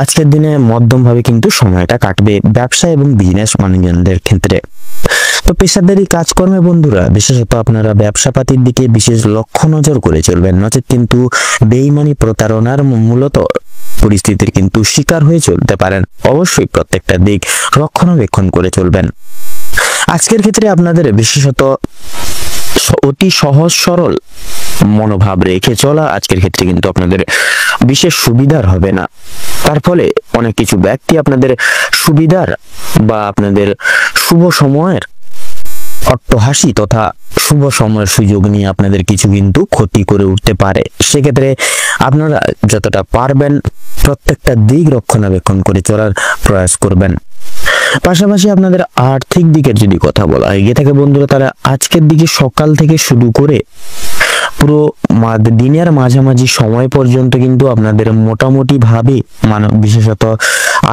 আজকের দিনে মধ্যমভাবে কিন্তু সময়টা কাটবে ব্যবসা এবং বিজনেস মানুষজনদের ক্ষেত্রে। তো পেশাদারি কাজকর্মে বন্ধুরা, বিশেষত আপনারা ব্যবসাপাতির দিকে বিশেষ লক্ষ্য নজর করে চলবেন, নচেত কিন্তু বেইমানি প্রতারণার মূলত পরিস্থিতির কিন্তু শিকার হয়ে চলতে পারেন। অবশ্যই প্রত্যেকটা দিক রক্ষণাবেক্ষণ করে চলবেন। আজকের ক্ষেত্রে আপনাদের বিশেষত অতি সহজ সরল মনোভাব রেখে চলা আজকের ক্ষেত্রে কিন্তু আপনাদের বিশেষ সুবিধার হবে না। তার ফলে অনেক কিছু ব্যক্তি আপনাদের সুবিধার বা আপনাদের শুভ সময়ের অট্টহাসি তথা শুভ সময়ের সুযোগ নিয়ে আপনাদের কিছু কিন্তু ক্ষতি করে উঠতে পারে। সেক্ষেত্রে আপনারা যতটা পারবেন প্রত্যেকটা দিক রক্ষণাবেক্ষণ করে চলার প্রয়াস করবেন। পাশাপাশি আপনাদের আর্থিক দিকের যদি কথা বলা হয় গিয়ে থাকে বন্ধুরা, তারা আজকের দিকে সকাল থেকে শুরু করে পুরো দিনের মাঝামাঝি সময় পর্যন্ত কিন্তু আপনাদের মোটামুটি ভাবে বিশেষত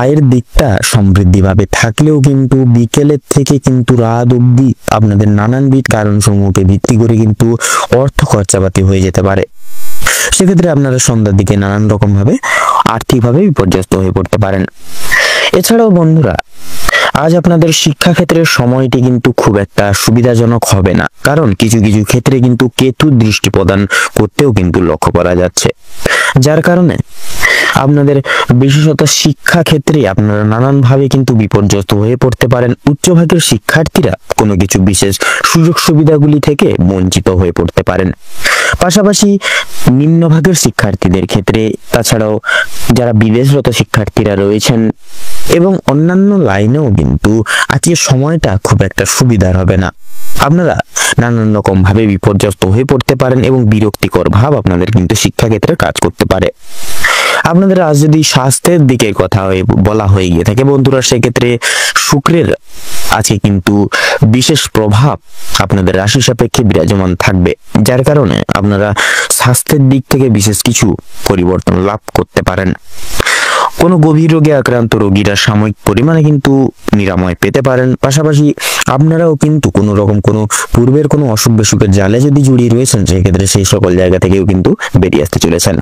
আয়ের দিকটা সমৃদ্ধিভাবে থাকলেও কিন্তু বিকেলের থেকে কিন্তু রাত অবধি আপনাদের নানানবিধ কারণসমূহকে ভিত্তি করে কিন্তু অর্থ খরচাপাতি হয়ে যেতে পারে। সেক্ষেত্রে আপনারা সন্ধ্যার দিকে নানান রকম ভাবে আর্থিকভাবে বিপর্যস্ত হয়ে পড়তে পারেন। এছাড়াও বন্ধুরা, আজ আপনাদের শিক্ষাক্ষেত্রের সময়টি কিন্তু খুব একটা সুবিধাজনক হবে না, কারণ কিছু কিছু ক্ষেত্রে কিন্তু কেতু দৃষ্টি প্রদান করতেও কিন্তু লক্ষ্য করা যাচ্ছে, যার কারণে আপনাদের বিশেষত শিক্ষা ক্ষেত্রে আপনারা নানানভাবে কিন্তু বিপর্যস্ত হয়ে পড়তে পারেন। উচ্চভাগের শিক্ষার্থীরা কোনো কিছু বিশেষ সুযোগ সুবিধাগুলি থেকে বঞ্চিত হয়ে পড়তে পারেন। পাশাপাশি নিম্নভাগের শিক্ষার্থীদের ক্ষেত্রে, তাছাড়াও যারা বিদেশরত শিক্ষার্থীরা রয়েছেন এবং অন্যান্য লাইনেও কিন্তু আজকের সময়টা খুব একটা সুবিধার হবে না। আপনারা নানান রকম ভাবে বিপর্যস্ত হয়ে পড়তে পারেন এবং বিরক্তিকর ভাব আপনাদের কিন্তু শিক্ষাক্ষেত্রে কাজ করতে পারে। আপনাদের আজ যদি স্বাস্থ্যের দিকে কথা বলা হয়ে গিয়ে থাকে বন্ধুরা, সেক্ষেত্রে শুক্রের আজকে কিন্তু বিশেষ প্রভাব আপনাদের রাশি সাপেক্ষে বিরাজমান থাকবে, যার কারণে আপনারা স্বাস্থ্যের দিক থেকে বিশেষ কিছু পরিবর্তন লাভ করতে পারেন। কোনো গভীর রোগে আক্রান্ত রোগীরা সাময়িক পরিমাণে কিন্তু নিরাময় পেতে পারেন। পাশাপাশি আপনারাও কিন্তু কোনো রকম কোনো পূর্বের কোনো অসুখ বিসুখের জালে যদি জড়িয়ে রয়েছেন, সেক্ষেত্রে সেই সকল জায়গা থেকেও কিন্তু বেরিয়ে আসতে চলেছেন।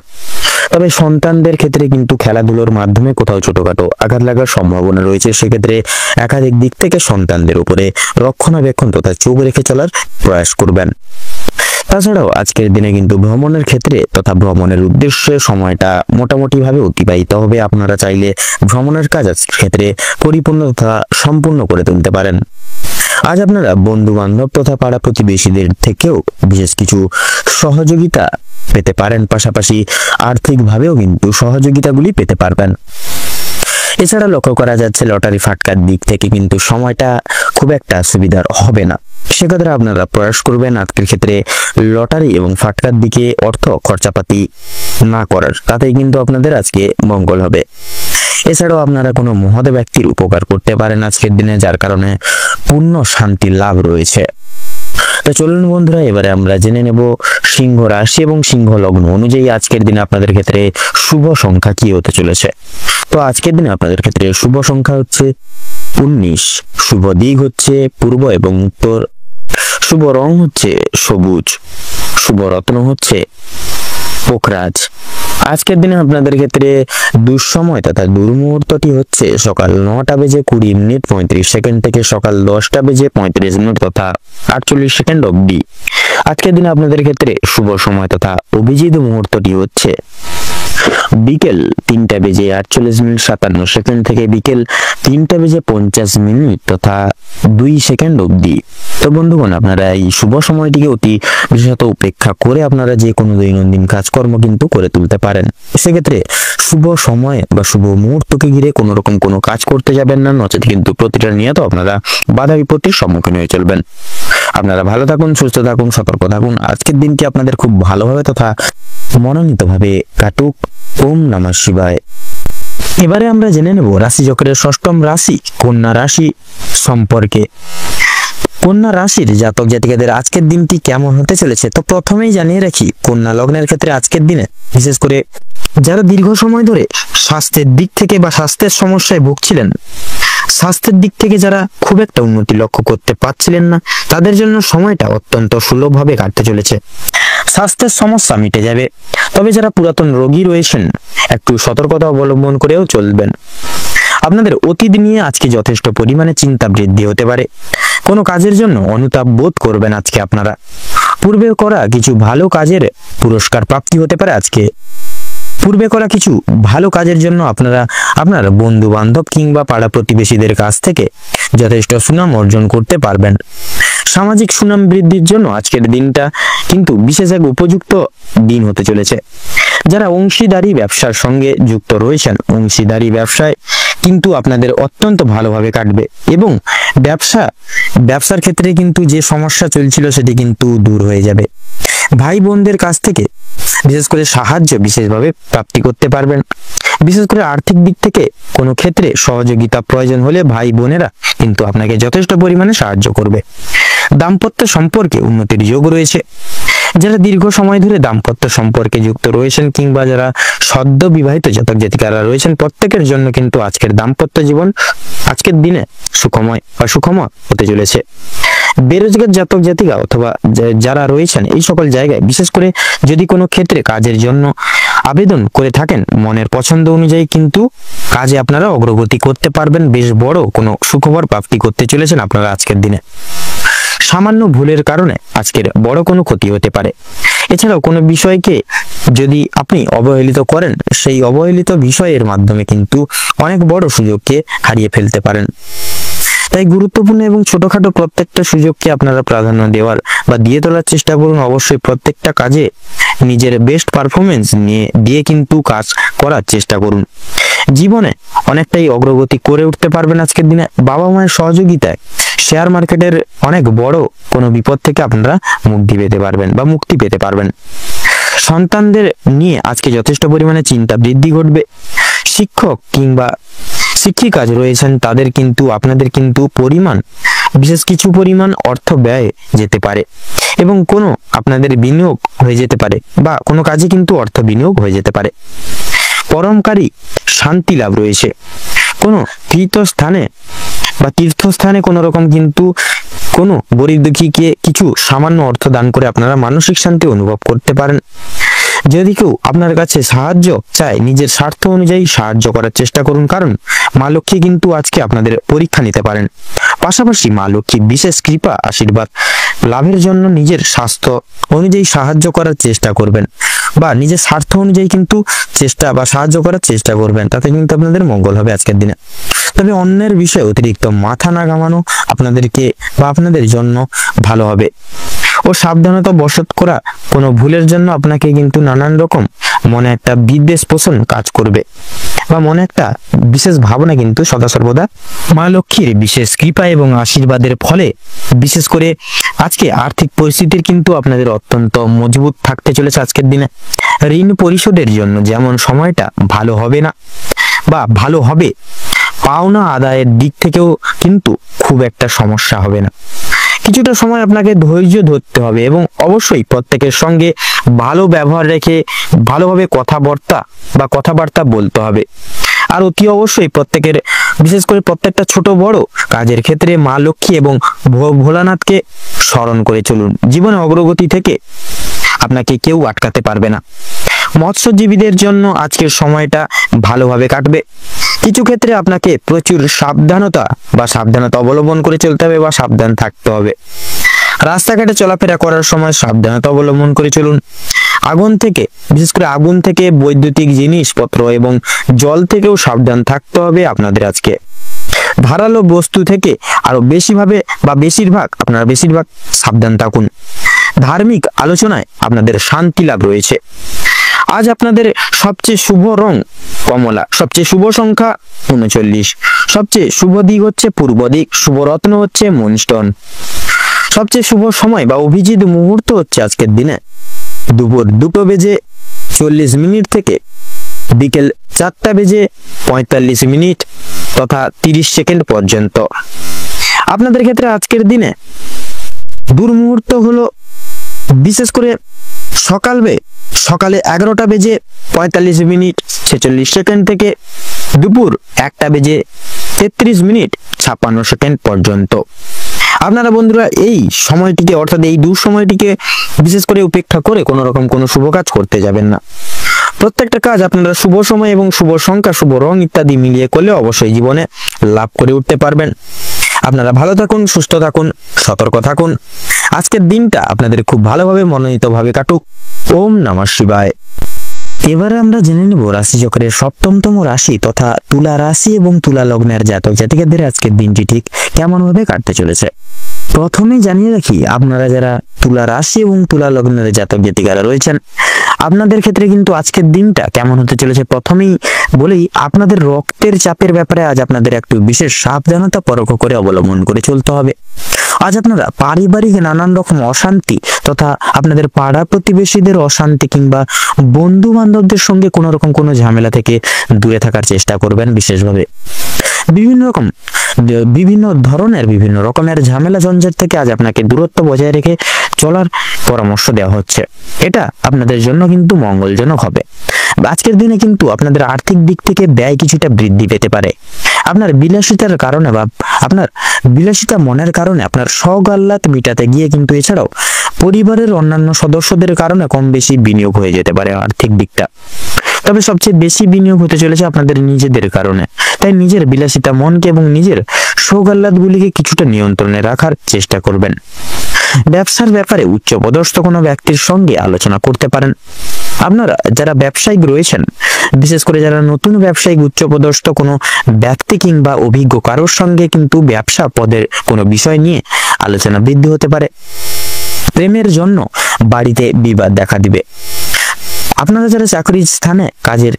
তবে সন্তানদের ক্ষেত্রে কিন্তু খেলাধুলোর মাধ্যমে কোথাও ছোটখাটো আঘাত লাগার সম্ভাবনা রয়েছে। সেক্ষেত্রে একাধিক দিক থেকে সন্তানদের উপরে রক্ষণাবেক্ষণ তথা চোখ রেখে চলার প্রয়াস করবেন। তাছাড়াও আজকের দিনে কিন্তু ভ্রমণের ক্ষেত্রে তথা ভ্রমণের উদ্দেশ্যে সময়টা মোটামুটি ভাবে অতিবাহিত হবে। আপনারা চাইলে ভ্রমণের কাজ আজকের ক্ষেত্রে পরিপূর্ণ তথা সম্পূর্ণ করে তুলতে পারেন। আজ আপনারা বন্ধু বান্ধব তথা পাড়া প্রতিবেশীদের থেকেও বিশেষ কিছু সহযোগিতা পেতে পারেন, পাশাপাশি আর্থিকভাবেও কিন্তু সহযোগিতাগুলি পেতে পারবেন। এছাড়া লক্ষ্য করা যাচ্ছে লটারি ফাটকার দিক থেকে কিন্তু সময়টা খুব একটা সুবিধার হবে না। সেক্ষেত্রে আপনারা প্রয়াস করবেন আজকের ক্ষেত্রে লটারি এবং ফাটকার দিকে অর্থ খরচাপাতি না করার, তাতেই কিন্তু আপনাদের আজকে মঙ্গল হবে। এছাড়াও আপনারা কোনো মহৎ ব্যক্তির উপকার করতে পারেন আজকের দিনে, যার কারণে পূর্ণ শান্তি লাভ রয়েছে। তো চলুন বন্ধুরা, এবারে আমরা জেনে নেব সিংহ রাশি এবং সিংহ লগ্ন অনুযায়ী আজকের দিনে আপনাদের ক্ষেত্রে শুভ সংখ্যা কি হতে চলেছে। তো আজকের দিনে আপনাদের ক্ষেত্রে শুভ সংখ্যা হচ্ছে 19, শুভ দিক হচ্ছে পূর্ব এবং উত্তর, শুভ রং হচ্ছে সবুজ, শুভ রত্ন হচ্ছে পোখরাজ। আজকের দিনে আপনাদের ক্ষেত্রে দুঃসময় তথা দুর্মুহূর্তটি হচ্ছে সকাল 9:20:35 থেকে সকাল 10:35 তথা 48 অবধি। আজকের দিনে আপনাদের ক্ষেত্রে শুভ সময় তথা অভিজিৎ মুহূর্তটি হচ্ছে বিকেল 3:48:57 থেকে বিকেল 3:50 তথা 2 সেকেন্ড অবধি। তো বন্ধুগণ, আপনারা এই শুভ সময়টিকে অতি বিশেষত উপেক্ষা করে আপনারা যে কোনো দৈনন্দিন কাজকর্ম কিন্তু করে তুলতে পারেন। সেক্ষেত্রে শুভ সময় বা শুভ মুহূর্তকে ঘিরে কোনো রকম কোনো কাজ করতে যাবেন না, নচেত কিন্তু প্রতিটা নিয়ত আপনারা বাধা বিপত্তির সম্মুখীন হয়ে চলবেন। আপনারা ভালো থাকুন, সুস্থ থাকুন, সতর্ক থাকুন। আজকের দিনটি আপনাদের খুব ভালোভাবে তথা মনোনীতভাবে কাটুক। ওম নমঃ শিবায়। এবারে আমরা জেনে নেব রাশিচক্রের ষষ্ঠম রাশি কন্যা রাশি সম্পর্কে। কন্যা রাশির জাতক জাতিকাদের আজকের দিনটি কেমন হতে চলেছে। তো প্রথমেই জানিয়ে রাখি, কন্যা লগ্নের ক্ষেত্রে আজকের দিনে বিশেষ করে যারা দীর্ঘ সময় ধরে স্বাস্থ্যের দিক থেকে বা স্বাস্থ্যের সমস্যায় ভুগছিলেন, স্বাস্থ্যের দিক থেকে যারা খুব একটা উন্নতি লক্ষ্য করতে পারছিলেন না, তাদের জন্য সময়টা অত্যন্ত সুলভভাবে কাটতে চলেছে। স্বাস্থ্যের সমস্যা মিটে যাবে। তবে যারা পুরাতন রোগী রয়েছেন, একটু সতর্কতা অবলম্বন করেও চলবেন। আপনাদের অতীত নিয়ে আজকে যথেষ্ট পরিমাণে চিন্তা বৃদ্ধি হতে পারে। কোনো কাজের জন্য অনুতাপ বোধ করবেন আজকে আপনারা। পূর্বে করা কিছু ভালো কাজের পুরস্কার প্রাপ্তি হতে পারে আজকে। পূর্বে করা কিছু ভালো কাজের জন্য আপনারা আপনার বন্ধু বান্ধব কিংবা পাড়া প্রতিবেশীদের কাছ থেকে যথেষ্ট সুনাম অর্জন করতে পারবেন। সামাজিক সুনাম বৃদ্ধির জন্য আজকের দিনটা কিন্তু বিশেষ এক উপযুক্ত দিন হতে চলেছে। যারা অংশীদারি ব্যবসার সঙ্গে যুক্ত রয়েছেন, অংশীদারি ব্যবসায় কিন্তু আপনাদের অত্যন্ত ভালোভাবে কাটবে এবং ব্যবসার ক্ষেত্রে কিন্তু যে সমস্যা চলছিল সেটি কিন্তু দূর হয়ে যাবে। ভাই বোনদের কাছ থেকে বিশেষ করে সাহায্য বিশেষভাবে প্রাপ্তি করতে পারবেন। বিশেষ করে আর্থিক দিক থেকে কোনো ক্ষেত্রে সহযোগিতা প্রয়োজন হলে ভাই বোনেরা কিন্তু আপনাকে যথেষ্ট পরিমাণে সাহায্য করবে। দাম্পত্য সম্পর্কে উন্নতির যোগ রয়েছে। যারা দীর্ঘ সময় ধরে দাম্পত্য সম্পর্কে যুক্ত রয়েছেন কিংবা যারা সদ্য বিবাহিত জাতক জাতিকারা রয়েছেন, প্রত্যেকের জন্য কিন্তু আজকের দাম্পত্য জীবন আজকের দিনে সুখময় বা সুখময় হতে চলেছে। বেরোজগার জাতক জাতিকা অথবা যারা রয়েছেন এই সকল জায়গায়, বিশেষ করে যদি কোনো ক্ষেত্রে কাজের জন্য আবেদন করে থাকেন, মনের পছন্দ অনুযায়ী কিন্তু কাজে আপনারা অগ্রগতি করতে পারবেন। বেশ বড় কোনো সুখবর প্রাপ্তি করতে চলেছেন আপনারা আজকের দিনে। সামান্য ভুলের কারণে আজকের বড় কোনো ক্ষতি হতে পারে। এছাড়াও কোনো বিষয়কে যদি আপনি অবহেলিত করেন, সেই অবহেলিত বিষয়ের মাধ্যমে কিন্তু অনেক বড় সুযোগকে হারিয়ে ফেলতে পারেন। তাই গুরুত্বপূর্ণ এবং ছোটখাটো প্রত্যেকটা সুযোগকে আপনারা প্রাধান্য দেওয়ার বা দিয়ে তোলার চেষ্টা করুন। অবশ্যই প্রত্যেকটা কাজে নিজের বেস্ট পারফরমেন্স দিয়ে কিন্তু কাজ করার চেষ্টা করুন। জীবনে অনেকটাই অগ্রগতি করে উঠতে পারবেন আজকের দিনে। বাবা মায়ের সহযোগিতায় শেয়ার মার্কেটের অনেক বড় কোনো বিপদ থেকে আপনারা মুক্তি পেতে পারবেন। সন্তানদের নিয়ে আজকে যথেষ্ট পরিমাণে চিন্তা বৃদ্ধি ঘটবে। শিক্ষক কিংবা শিক্ষিকা রয়েছেন তাদের কিন্তু আপনাদের কিন্তু বিশেষ কিছু পরিমাণ অর্থ ব্যয় যেতে পারে এবং কোনো আপনাদের বিনিয়োগ হয়ে যেতে পারে বা কোনো কাজে কিন্তু অর্থ বিনিয়োগ হয়ে যেতে পারে। পরমকারী শান্তি লাভ রয়েছে। কোনো তীর্থস্থানে কোনো রকম কিন্তু কোনো গরিব দুঃখীকে কিছু সামান্য অর্থ দান করে আপনারা মানসিক শান্তি অনুভব করতে পারেন। যদি কেউ আপনার কাছে সাহায্য চায়, নিজের স্বার্থ অনুযায়ী সাহায্য করার চেষ্টা করুন, কারণ মা লক্ষ্মী কিন্তু আজকে আপনাদের পরীক্ষা নিতে পারেন। পাশাপাশি মা লক্ষ্মী বিশেষ কৃপা আশীর্বাদ লাভের জন্য নিজের স্বাস্থ্য অনুযায়ী সাহায্য করার চেষ্টা করবেন বা নিজের স্বার্থ অনুযায়ী কিন্তু সাহায্য করার চেষ্টা করবেন। তাতে কিন্তু আপনাদের মঙ্গল হবে আজকের দিনে। তবে অন্যের বিষয়ে অতিরিক্ত মাথা না ঘামানো আপনাদেরকে বা আপনাদের জন্য ভালো হবে। ও সাবধানতা বশত করা কোনো ভুলের জন্য আপনাকে কিন্তু নানান রকম মনে একটা বিদ্বেষ পোষণ কাজ করবে বা মনে একটা বিশেষ ভাবনা কিন্তু সদা সর্বদা মা লক্ষ্মীর বিশেষ কৃপা এবং আশীর্বাদের ফলে বিশেষ করে আজকে আর্থিক পরিস্থিতির কিন্তু আপনাদের অত্যন্ত মজবুত থাকতে চলেছে আজকের দিনে। ঋণ পরিশোধের জন্য যেমন সময়টা ভালো হবে না বা ভালো হবে, পাওনা আদায়ের দিক থেকেও কিন্তু খুব একটা সমস্যা হবে না। কিছুটা সময় আপনাকে ধৈর্য ধরতে হবে এবং অবশ্যই প্রত্যেকের সঙ্গে ভালো ব্যবহার রেখে ভালোভাবে কথাবার্তা বলতে হবে। আর অতি অবশ্যই বিশেষ করে প্রত্যেকটা ছোট বড় কাজের ক্ষেত্রে মা লক্ষ্মী এবং ভোলানাথকে স্মরণ করে চলুন। জীবনে অগ্রগতি থেকে আপনাকে কেউ আটকাতে পারবে না। মৎস্যজীবীদের জন্য আজকের সময়টা ভালোভাবে কাটবে। কিছু ক্ষেত্রে আপনাকে প্রচুর সাবধানতা অবলম্বন করে চলতে হবে বা সাবধান থাকতে হবে। রাস্তাঘাটে চলাফেরা করার সময় সাবধানতা অবলম্বন করে চলুন। বিশেষ করে আগুন থেকে, বৈদ্যুতিক জিনিসপত্র এবং জল থেকেও সাবধান থাকতে হবে আপনাদের আজকে। ধারালো বস্তু থেকে আরো বেশিরভাগ সাবধান থাকুন। ধার্মিক আলোচনায় আপনাদের শান্তি লাভ রয়েছে। আজ আপনাদের সবচেয়ে শুভ রং কমলা, সবচেয়ে শুভ সংখ্যা 39, সবচেয়ে শুভ দিক হচ্ছে পূর্ব দিক, শুভ রত্ন হচ্ছে মুনস্টোন। সবচেয়ে শুভ সময় বা অভিজিৎ মুহূর্ত হচ্ছে আজকের দিনে দুপুর 2:40 থেকে বিকেল 4:45 তথা 30 সেকেন্ড পর্যন্ত। আপনাদের ক্ষেত্রে আজকের দিনে দুর্মুহূর্ত হলো বিশেষ করে সকালে 11:45 থেকে দুপুর 1:33 পর্যন্ত। আপনারা বন্ধুরা এই সময়টিকে অর্থাৎ এই দুঃসময়টিকে বিশেষ করে উপেক্ষা করে কোনো রকম কোনো শুভ কাজ করতে যাবেন না। প্রত্যেকটা কাজ আপনারা শুভ সময় এবং শুভ সংখ্যা, শুভ রং ইত্যাদি মিলিয়ে করলে অবশ্যই জীবনে লাভ করে উঠতে পারবেন। আপনারা ভালো থাকুন, সুস্থ থাকুন, সতর্ক থাকুন। আজকের দিনটা আপনাদের খুব ভালোভাবে মনোনীতভাবে কাটুক। ওম নমঃ শিবায়। এবারে আমরা জেনে নেব রাশিচক্রের 7তম রাশি তথা তুলা রাশি এবং তুলা লগ্নের জাতক জাতিকাদের আজকের দিনটি ঠিক কেমন ভাবে কাটতে চলেছে। প্রথমে জানিয়ে রাখি, আপনারা যারা তুলা রাশি এবং তুলা লগ্নের জাতক জাতিকারা রয়েছেন, আপনাদের ক্ষেত্রে কিন্তু আজকের দিনটা কেমন হতে চলেছে প্রথমেই বলেই, আপনাদের রক্তের চাপের ব্যাপারে আজ আপনাদের একটু বিশেষ সাবধানতা পরখ করে অবলম্বন করে চলতে হবে। আজ আপনারা পারিবারিক নানান রকম অশান্তি তথা আপনাদের পাড়া প্রতিবেশীদের অশান্তি কিংবা বন্ধু বান্ধবদের সঙ্গে কোনো রকম কোনো ঝামেলা থেকে দূরে থাকার চেষ্টা করবেন। বিশেষভাবে বিভিন্ন রকম বিভিন্ন ধরনের বিভিন্ন রকমের ঝামেলা ঝঞ্ঝাট থেকে আজ আপনাকে দূরত্ব বজায় রেখে চলার পরামর্শ দেওয়া হচ্ছে। এটা আপনাদের জন্য কিন্তু মঙ্গলজনক হবে। আজকের দিনে কিন্তু আপনাদের আর্থিক দিক থেকে ব্যয় কিছুটা বৃদ্ধি পেতে পারে। আপনার বিলাসিতার কারণে বা আপনার বিলাসিতা মনের কারণে আপনার শখ আহ্লাদ মিটাতে গিয়ে কিন্তু এছাড়াও পরিবারের অন্যান্য সদস্যদের কারণে কম বেশি বিনিয়োগ হয়ে যেতে পারে আর্থিক দিকটা। তবে সবচেয়ে বেশি বিনিয়োগ হতে চলেছে আপনাদের নিজেদের কারণে। তাই নিজের বিলাসিতা মনকে এবং নিজের শখ আহ্লাদগুলিকে কিছুটা নিয়ন্ত্রণে রাখার চেষ্টা করবেন। ব্যবসার ব্যাপারে উচ্চপদস্থ কোনো ব্যক্তির সঙ্গে আলোচনা করতে পারেন। আপনারা যারা ব্যবসায়িক রয়েছেন, বিশেষ করে যারা নতুন ব্যবসায়িক উচ্চপদস্থ কোনো ব্যক্তি কিংবা অভিজ্ঞ কারোর সঙ্গে কিন্তু ব্যবসা পদের কোনো বিষয় নিয়ে আলোচনা বৃদ্ধি হতে পারে। প্রেমের জন্য বাড়িতে বিবাদ দেখা দিবে। আপনারা যারা চাকরির স্থানে কাজের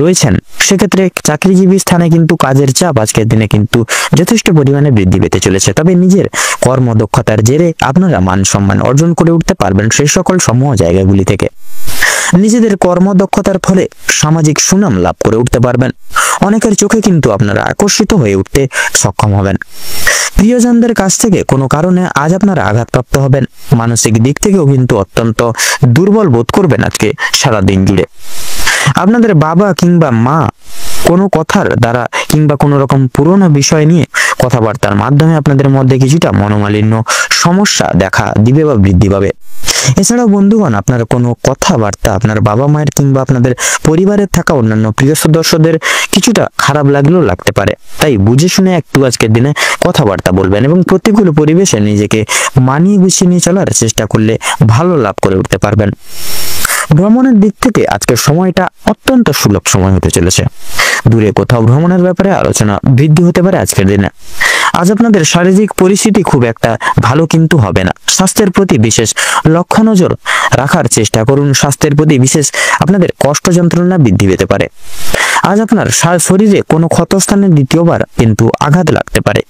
রয়েছেন, সেক্ষেত্রে চাকরিজীবী স্থানে কিন্তু কাজের চাপ আজকের দিনে কিন্তু যথেষ্ট পরিমাণে বৃদ্ধি পেতে চলেছে। তবে নিজের কর্মদক্ষতার জেরে আপনারা মান সম্মান অর্জন করে উঠতে পারবেন সেই সকল সমূহ জায়গাগুলি থেকে। নিজেদের কর্মদক্ষতার ফলে সামাজিক সুনাম লাভ করে উঠতে পারবেন। অনেকের চোখে কিন্তু আপনারা আকর্ষিত হয়ে উঠতে সক্ষম হবেন। প্রিয়জনদের কাছ থেকে কোনো কারণে আজ আপনারা আঘাতপ্রাপ্ত হবেন। মানসিক দিক থেকেও কিন্তু অত্যন্ত দুর্বল বোধ করবেন আজকে সারাদিন জুড়ে। আপনাদের বাবা কিংবা মা কোনো কথার দ্বারা কিংবা কোনো রকম পুরনো বিষয় নিয়ে কথাবার্তার মাধ্যমে আপনাদের মধ্যে কিছুটা মনোমালিন্য সমস্যা দেখা দিবে বা বৃদ্ধি পাবে। এছাড়াও বন্ধুগণ, আপনার কোনো কথাবার্তা আপনার বাবা মায়ের কিংবা আপনাদের পরিবারের থাকা অন্যান্য প্রিয় সদস্যদের কিছুটা খারাপ লাগলেও লাগতে পারে। তাই বুঝে শুনে একটু আজকের দিনে কথাবার্তা বলবেন এবং প্রতিকূল পরিবেশে নিজেকে মানিয়ে গুছিয়ে নিয়ে চলার চেষ্টা করলে ভালো লাভ করে উঠতে পারবেন। ভ্রমণের দিক থেকে আজকের সময়টা অত্যন্ত সুলভ সময় হতে চলেছে। দূরে কোথাও ভ্রমণের ব্যাপারে আলোচনা বৃদ্ধি হতে পারে আজকের দিনে। আজ আপনাদের শারীরিক পরিস্থিতি খুব একটা ভালো কিন্তু হবে না। স্বাস্থ্যের প্রতি বিশেষ লক্ষ্য নজর রাখার চেষ্টা করুন। স্বাস্থ্যের প্রতি বিশেষ আপনাদের কষ্ট যন্ত্রণা বৃদ্ধি পেতে পারে। আজ আপনার শরীরে কোনো ক্ষতস্থানে দ্বিতীয়বার কিন্তু আঘাত লাগতে পারে।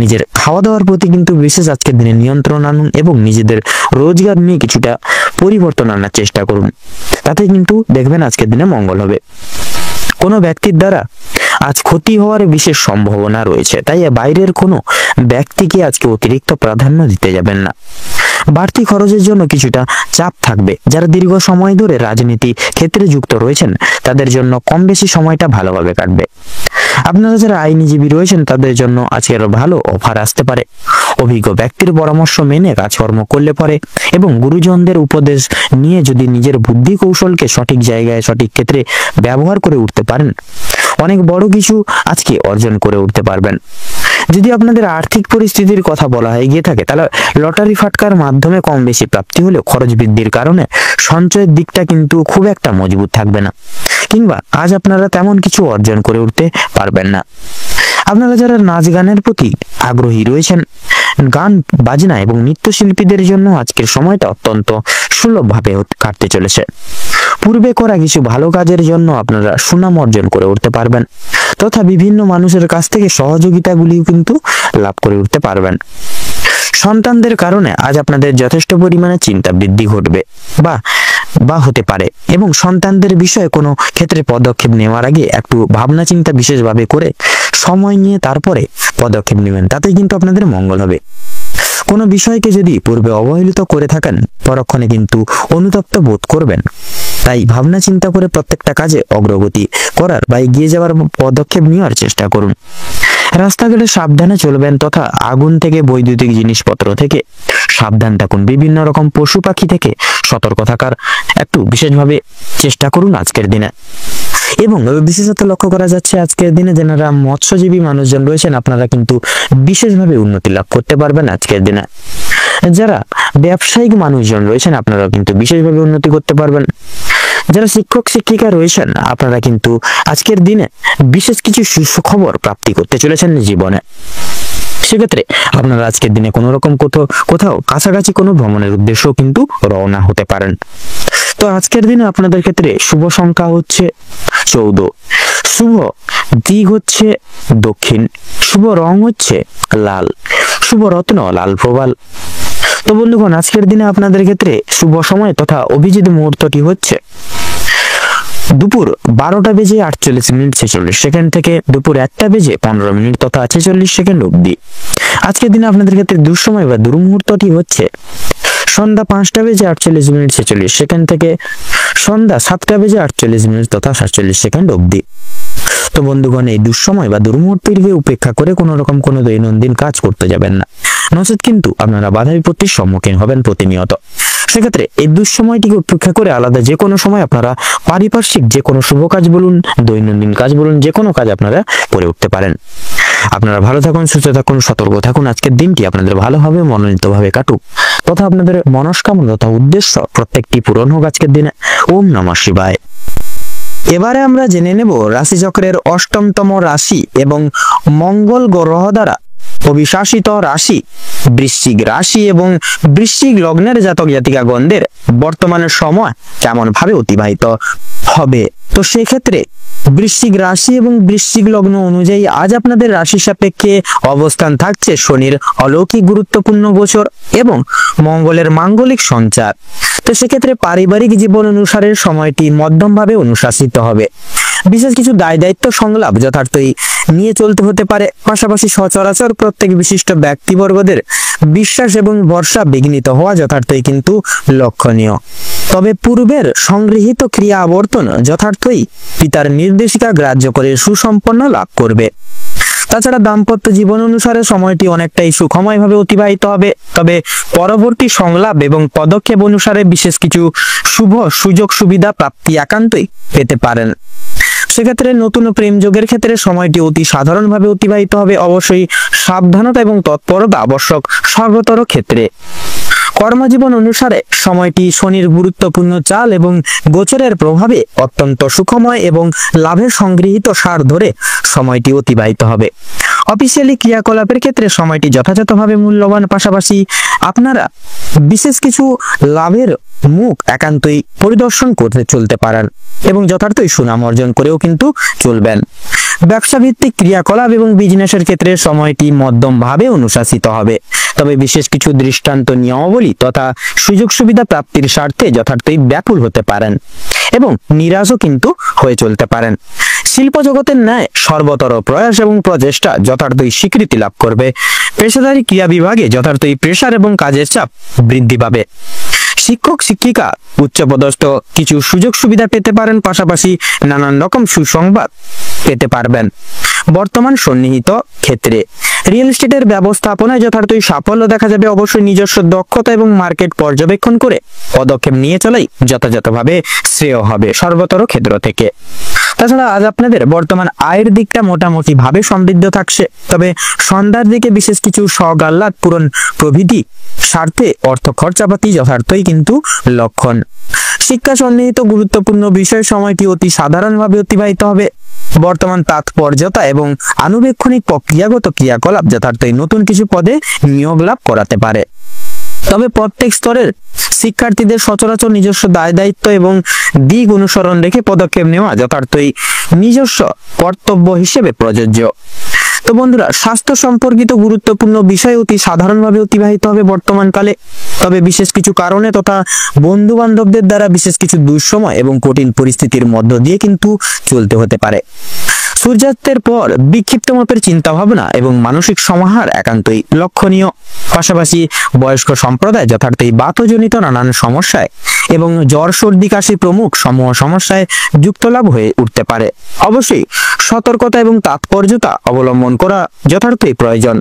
নিজের খাওয়া দাওয়ার প্রতি কিন্তু বিশেষ আজকের দিনে নিয়ন্ত্রণ আনুন এবং নিজেদের রোজগার নিয়ে কিছুটা পরিবর্তন আনার চেষ্টা করুন। তাতে কিন্তু দেখবেন আজকের দিনে মঙ্গল হবে। কোনো ব্যক্তির দ্বারা আজ ক্ষতি হওয়ার বিশেষ সম্ভাবনা রয়েছে, তাই বাইরের কোনো ব্যক্তিকে আজকে অতিরিক্ত প্রাধান্য দিতে যাবেন না। বাড়তি খরচের জন্য কিছুটা চাপ থাকবে। যারা দীর্ঘ সময় ধরে রাজনীতি ক্ষেত্রে যুক্ত রয়েছেন, তাদের জন্য কম বেশি সময়টা ভালোভাবে কাটবে। আপনারা যারা আইনজীবী রয়েছেন, তাদের জন্য আজকের ভালো অফার আসতে পারে। অভিজ্ঞ ব্যক্তির পরামর্শ মেনে কাজকর্ম করলে পরে এবং গুরুজনদের উপদেশ নিয়ে যদি নিজের বুদ্ধি কৌশলকে সঠিক জায়গায় সঠিক ক্ষেত্রে ব্যবহার করে উঠতে পারেন, অনেক বড় কিছু আজকে অর্জন করে উঠতে পারবেন। যদি আপনাদের আর্থিক পরিস্থিতির কথা বলা হয়ে গিয়ে থাকে, তাহলে লটারি ফাটকার মাধ্যমে কম বেশি প্রাপ্তি হলেও খরচ বৃদ্ধির কারণে সঞ্চয়ের দিকটা কিন্তু খুব একটা মজবুত থাকবে না, কিংবা আজ আপনারা তেমন কিছু অর্জন করে উঠতে পারবেন না। আপনারা যারা নাচ গানের প্রতি আগ্রহী রয়েছেন, গান বাজনা এবং নৃত্যশিল্পীদের জন্য আজকের সময়টা অত্যন্ত সুলভভাবে কাটতে চলেছে। পূর্বে করা কিছু ভালো কাজের জন্য আপনারা সুনাম অর্জন করে উঠতে পারবেন তথা বিভিন্ন মানুষের কাছ থেকে সহযোগিতাগুলিও কিন্তু লাভ করে উঠতে পারবেন। সন্তানদের কারণে আজ আপনাদের যথেষ্ট পরিমাণে চিন্তা বৃদ্ধি ঘটবে বা হতে পারে এবং সন্তানদের বিষয়ে কোনো ক্ষেত্রে পদক্ষেপ নেওয়ার আগে একটু ভাবনা চিন্তা বিশেষভাবে করে সময় নিয়ে তারপরে পদক্ষেপ নেবেন। তাতেই কিন্তু আপনাদের মঙ্গল হবে। কোনো বিষয়কে যদি পূর্বে অবহেলিত করে থাকেন, পরক্ষণে কিন্তু অনুতপ্ত বোধ করবেন। তাই ভাবনা চিন্তা করে প্রত্যেকটা কাজে অগ্রগতি করার বা এগিয়ে যাওয়ার পদক্ষেপ নেওয়ার চেষ্টা করুন। রাস্তাঘাটে সাবধানে চলবেন তথা আগুন থেকে বৈদ্যুতিক জিনিসপত্র থেকে সাবধান থাকুন। বিভিন্ন রকম পশু পাখি থেকে সতর্ক থাকার একটু বিশেষভাবে চেষ্টা করুন আজকের দিনে। এবং বিশেষত লক্ষ্য করা যাচ্ছে আজকের দিনে যারা মৎস্যজীবী মানুষজন রয়েছেন, আপনারা কিন্তু বিশেষভাবে উন্নতি লাভ করতে পারবেন আজকের দিনে। যারা ব্যবসায়িক মানুষজন রয়েছেন, আপনারা কিন্তু বিশেষভাবে উন্নতি করতে পারবেন। যারা শিক্ষক শিক্ষিকা রয়েছেন, আপনারা কিন্তু আজকের দিনে বিশেষ কিছু সুখবর প্রাপ্তি করতে চলেছেন জীবনে। সেক্ষেত্রে আপনারা আজকের দিনে কোনো রকম কোথাও কাছাকাছি কোনো ভ্রমণের উদ্দেশ্যও কিন্তু রওনা হতে পারেন। তো আজকের দিনে আপনাদের ক্ষেত্রে শুভ সংখ্যা হচ্ছে 14, শুভ দিক হচ্ছে দক্ষিণ, শুভ রং হচ্ছে লাল, শুভ রত্ন লাল প্রবাল। তো বন্ধুগণ, আজকের দিনে আপনাদের ক্ষেত্রে শুভ সময় তথা অভিজিৎ মুহূর্তটি হচ্ছে দুপুর 12টা বেজে 48 মিনিট 46 সেকেন্ড থেকে দুপুর 1টা বেজে 15 মিনিট তথা 46 সেকেন্ড অবধি। আজকের দিনে আপনাদের ক্ষেত্রে দুঃসময় বা দুর্মুহূর্তটি হচ্ছে সন্ধ্যা 5টা বেজে 48 মিনিট 46 সেকেন্ড থেকে সন্ধ্যা 7টা বেজে 48 মিনিট তথা 47 সেকেন্ড অবধি। তো বন্ধুগণ, এই দুঃসময় বা দুর্মুহূর্তটিকে উপেক্ষা করে কোনো রকম কোনো দৈনন্দিন কাজ করতে যাবেন না, নচেত কিন্তু আপনারা বাধা বিপত্তির সম্মুখীন হবেন প্রতিনিয়ত। সেক্ষেত্রে এই দুঃসময়টিকে উপেক্ষা করে আলাদা যে কোনো সময় আপনারা পারিপার্শ্বিক যে কোনো শুভ কাজ বলুন, দৈনন্দিন কাজ বলুন, যে কোনো কাজ আপনারা করে উঠতে পারেন। আপনারা ভালো থাকুন, সুস্থ থাকুন, সতর্ক থাকুন। আজকের দিনটি আপনাদের ভালোভাবে মনোনীতভাবে কাটুক তথা আপনাদের মনস্কামনা তথা উদ্দেশ্য প্রত্যেকটি পূরণ হোক আজকের দিনে। ওম নমঃ শিবায়। এবারে আমরা জেনে নেব রাশিচক্রের অষ্টমতম রাশি এবং মঙ্গল গ্রহ দ্বারা অভিশাসিত রাশি বৃশ্চিক রাশি এবং বৃশ্চিক লগ্নের জাতক জাতিকাগণদের বর্তমানের সময় কেমন ভাবে অতিবাহিত হবে। তো সেক্ষেত্রে বৃশ্চিক রাশি এবং বৃশ্চিক লগ্ন অনুযায়ী আজ আপনাদের রাশি সাপেক্ষে অবস্থান থাকছে শনির অলৌকিক গুরুত্বপূর্ণ গোচর এবং মঙ্গলের মাঙ্গলিক সঞ্চার। তো সেক্ষেত্রে পারিবারিক জীবন অনুসারে সময়টি মধ্যমভাবে অনুশাসিত হবে। বিশেষ কিছু দায় দায়িত্ব সংলাপ যথার্থই নিয়ে চলতে হতে পারে। পাশাপাশি সচরাচর প্রত্যেক বিশিষ্ট ব্যক্তিবর্গদের বিশ্বাস এবং ভরসা বিঘ্নিত হওয়া যথার্থই কিন্তু লক্ষণীয়। তবে পূর্বের সংগৃহীত ক্রিয়া আবর্তন যথার্থই পিতার নির্দেশিকা গ্রাহ্য করে সুসম্পন্ন লাভ করবে। তাছাড়া দাম্পত্য জীবন অনুসারে সময়টি অনেকটাই সুখময়ভাবে অতিবাহিত হবে। তবে পরবর্তী সংলাপ এবং পদক্ষেপ অনুসারে বিশেষ কিছু শুভ সুযোগ সুবিধা প্রাপ্তি একান্তই পেতে পারেন। সেক্ষেত্রে নতুন প্রেম যোগের ক্ষেত্রে সময়টি অতি সাধারণভাবে অতিবাহিত হবে। অবশ্যই সাবধানতা এবং তৎপরতা আবশ্যক সর্বতর ক্ষেত্রে। কর্মজীবন অনুসারে সময়টি শনির গুরুত্বপূর্ণ চাল এবং গোচরের প্রভাবে অত্যন্ত সুখময় এবং লাভের সংগৃহীত সার ধরে সময়টি অতিবাহিত হবে। অফিসিয়ালি ক্রিয়াকলাপের ক্ষেত্রে সময়টি যথাযথভাবে মূল্যবান। পাশাপাশি আপনারা বিশেষ কিছু লাভের মুখ একান্তই পরিদর্শন করতে চলতে পারেন এবং যথার্থই সুনাম অর্জন করেও কিন্তু চলবেন। ব্যবসা ভিত্তিক ক্রিয়াকলাপ এবং বিজনেসের ক্ষেত্রে সময়টি মধ্যমভাবে অনুশাসিত হবে। তবে বিশেষ কিছু দৃষ্টান্ত নিয়মাবলী তথা সুযোগ সুবিধা প্রাপ্তির স্বার্থে যথার্থই ব্যাকুল হতে পারেন এবং নিরাশও কিন্তু হয়ে চলতে পারেন। শিল্প জগতের ন্যায় সর্বতর প্রয়াস এবং প্রচেষ্টা যথার্থই স্বীকৃতি লাভ করবে। পেশাদারী ক্রিয়া বিভাগে যথার্থই প্রেসার এবং কাজের চাপ বৃদ্ধি পাবে। শিক্ষক শিক্ষিকা উচ্চপদস্থ কিছু সুযোগ সুবিধা পেতে পারেন। পাশাপাশি নানান রকম সুসংবাদ পেতে পারবেন। বর্তমান সন্নিহিত ক্ষেত্রে রিয়েল এস্টেটের ব্যবস্থাপনায় যথার্থই সাফল্য দেখা যাবে। অবশ্যই নিজস্ব দক্ষতা এবং মার্কেট পর্যবেক্ষণ করে পদক্ষেপ নিয়ে চলাই যথাযথভাবে শ্রেয় হবে সর্বতর ক্ষেত্র থেকে। তাছাড়া আজ আপনাদের বর্তমান আয়ের দিকটা মোটামুটি ভাবে সমৃদ্ধ থাকছে। তবে সন্ধ্যার দিকে বিশেষ কিছু শখ আহ্লাদ পূরণ প্রভৃতি স্বার্থে অর্থ খরচাপাতি যথার্থই কিন্তু লক্ষণ। শিক্ষা সন্নিহিত গুরুত্বপূর্ণ বিষয় সময়টি অতি সাধারণভাবে অতিবাহিত হবে। বর্তমান তাৎপর্যতা এবং আনুবেক্ষণিক প্রক্রিয়াগত ক্রিয়াকলাপ যথার্থই নতুন কিছু পদে নিয়োগ লাভ করাতে পারে। তবে প্রত্যেক স্তরের শিক্ষার্থীদের সচরাচর নিজস্ব দায় দায়িত্ব এবং দিক অনুসরণ রেখে পদক্ষেপ নেওয়া যথার্থই নিজস্ব কর্তব্য হিসেবে প্রযোজ্য। তো বন্ধুরা, স্বাস্থ্য সম্পর্কিত গুরুত্বপূর্ণ বিষয় অতি সাধারণভাবে অতিবাহিত হবে বর্তমানকালে। তবে বিশেষ কিছু কারণে তথা বন্ধু বান্ধবদের দ্বারা বিশেষ কিছু দুঃসময় এবং কঠিন পরিস্থিতির মধ্য দিয়ে কিন্তু চলতে হতে পারে। সূর্যাস্তের পর বিক্ষিপ্ত মাপের চিন্তা ভাবনা এবং মানসিক সমাহার একান্তই লক্ষণীয়। পাশাপাশি বয়স্ক সম্প্রদায় যথার্থই বাতজনিত নানান সমস্যায় এবং জ্বর সর্দি কাশি প্রমুখ সমূহ সমস্যায় যুক্ত লাভ হয়ে উঠতে পারে। অবশ্যই সতর্কতা এবং তাৎপর্যতা অবলম্বন করা যথার্থই প্রয়োজন।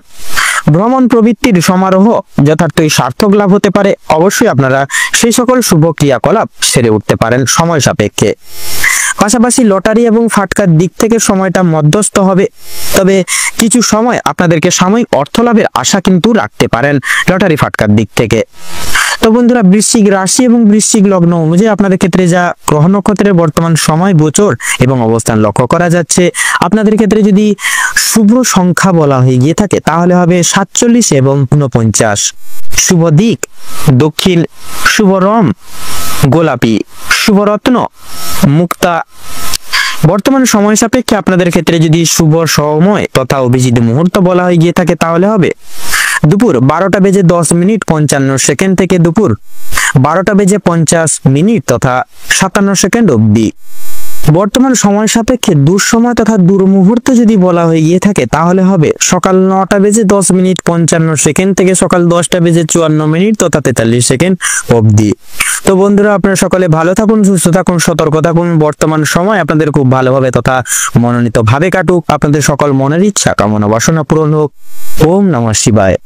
ভ্রমণ প্রবৃত্তির সমারোহ যথার্থই সার্থক লাভ হতে পারে। অবশ্যই আপনারা সেই সকল শুভ ক্রিয়াকলাপ সেরে উঠতে পারেন সময় সাপেক্ষে। পাশাপাশি লটারি এবং ফাটকার দিক থেকে সময়টা মধ্যস্থ হবে। তবে কিছু সময় আপনাদেরকে সাময়িক অর্থ লাভের আশা কিন্তু রাখতে পারেন লটারি ফাটকার দিক থেকে। তো বন্ধুরা, বৃশ্চিক রাশি এবং বৃশ্চিক লগ্ন অনুযায়ী আপনাদের ক্ষেত্রে যা গ্রহ নক্ষত্রের বর্তমান সময় গোচর এবং অবস্থান লক্ষ্য করা যাচ্ছে, আপনাদের ক্ষেত্রে যদি শুভ সংখ্যা বলা হয়ে গিয়ে থাকে তাহলে হবে 47 এবং 49। শুভ দিক দক্ষিণ, শুভ রং গোলাপি, শুভ রত্ন মুক্তা। বর্তমান সময় সাপেক্ষে আপনাদের ক্ষেত্রে যদি শুভ সময় তথা অভিজিৎ মুহূর্ত বলা হয়ে গিয়ে থাকে তাহলে হবে দুপুর 12টা বেজে 10 মিনিট 55 সেকেন্ড থেকে দুপুর 12টা বেজে 50 মিনিট তথা 57 সেকেন্ড অবধি। বর্তমান সময় সাপেক্ষে দুঃসময় তথা দুর্মুহূর্ত যদি বলা হয়ে গিয়ে থাকে তাহলে হবে সকাল 9:10:55 থেকে সকাল 10:54 তথা 43 সেকেন্ড অবধি। তো বন্ধুরা, আপনারা সকলে ভালো থাকুন, সুস্থ থাকুন, সতর্ক থাকুন। বর্তমান সময় আপনাদের খুব ভালোভাবে তথা মনোনীত ভাবে কাটুক। আপনাদের সকল মনের ইচ্ছা কামনা বাসনা পূরণ হোক। ওম নমঃ শিবায়।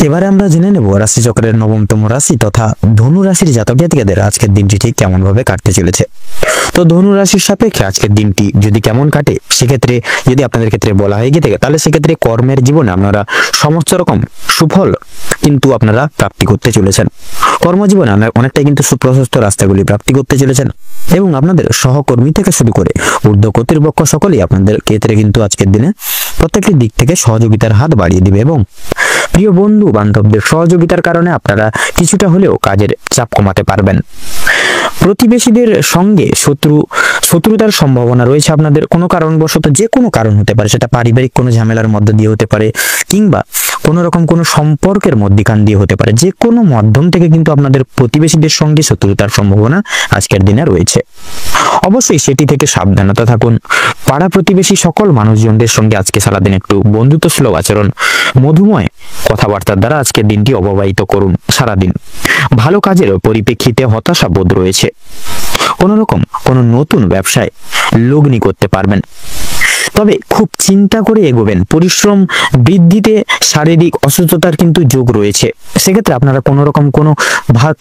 এবারে আমরা জেনে নেব রাশিচক্রের 9তম রাশি তথা ধনু রাশির জাতক জাতিকাদের আজকের দিনটি ঠিক কেমন ভাবে কাটতে চলেছে। তো ধনু রাশির সাপেক্ষে আজকের দিনটি যদি কেমন কাটে, সেক্ষেত্রে যদি আপনাদের ক্ষেত্রে বলা হয়ে গিয়ে থাকে তাহলে সেক্ষেত্রে কর্মের জীবনে আপনারা সমস্ত রকম সুফল কিন্তু আপনারা প্রাপ্তি করতে চলেছেন। কর্মজীবনে অনেকটাই কিন্তু সুপ্রশস্ত রাস্তাগুলি প্রাপ্তি করতে চলেছেন এবং আপনাদের সহকর্মী থেকে শুরু করে ঊর্ধ্ব কর্তৃপক্ষ সকলেই আপনাদের ক্ষেত্রে কিন্তু আজকের দিনে প্রত্যেকটি দিক থেকে সহযোগিতার হাত বাড়িয়ে দিবে এবং প্রিয় বন্ধু বান্ধবদের সহযোগিতার কারণে আপনারা কিছুটা হলেও কাজের চাপ কমাতে পারবেন। প্রতিবেশীদের সঙ্গে শত্রুতার সম্ভাবনা রয়েছে আপনাদের কোনো কারণবশত, যে কোনো কারণ হতে পারে, সেটা পারিবারিক কোনো ঝামেলার মধ্য দিয়ে হতে পারে কিংবা কোনো রকম কোনো সম্পর্কের মধ্যিখান দিয়ে হতে পারে। যে কোনো মাধ্যম থেকে কিন্তু আপনাদের প্রতিবেশীদের সঙ্গে শত্রুতার সম্ভাবনা আজকের দিনে রয়েছে। অবশ্যই সেটি থেকে সাবধানতা থাকুন। পাড়া প্রতিবেশী সকল মানুষজনদের সঙ্গে আজকে সারাদিন একটু বন্ধুত্বসুলভ আচরণ, মধুময় কথাবার্তার দ্বারা আজকের দিনটি অববাহিত করুন। সারাদিন ভালো কাজের পরিপ্রেক্ষিতে হতাশা বোধ রয়েছে। কোনো নতুন ব্যবসায় লগ্নি করতে পারবেন, তবে খুব চিন্তা করে এগোবেন। পরিশ্রম বৃদ্ধিতে শারীরিক অসুস্থতার কিন্তু যোগ রয়েছে। সেক্ষেত্রে আপনারা কোনো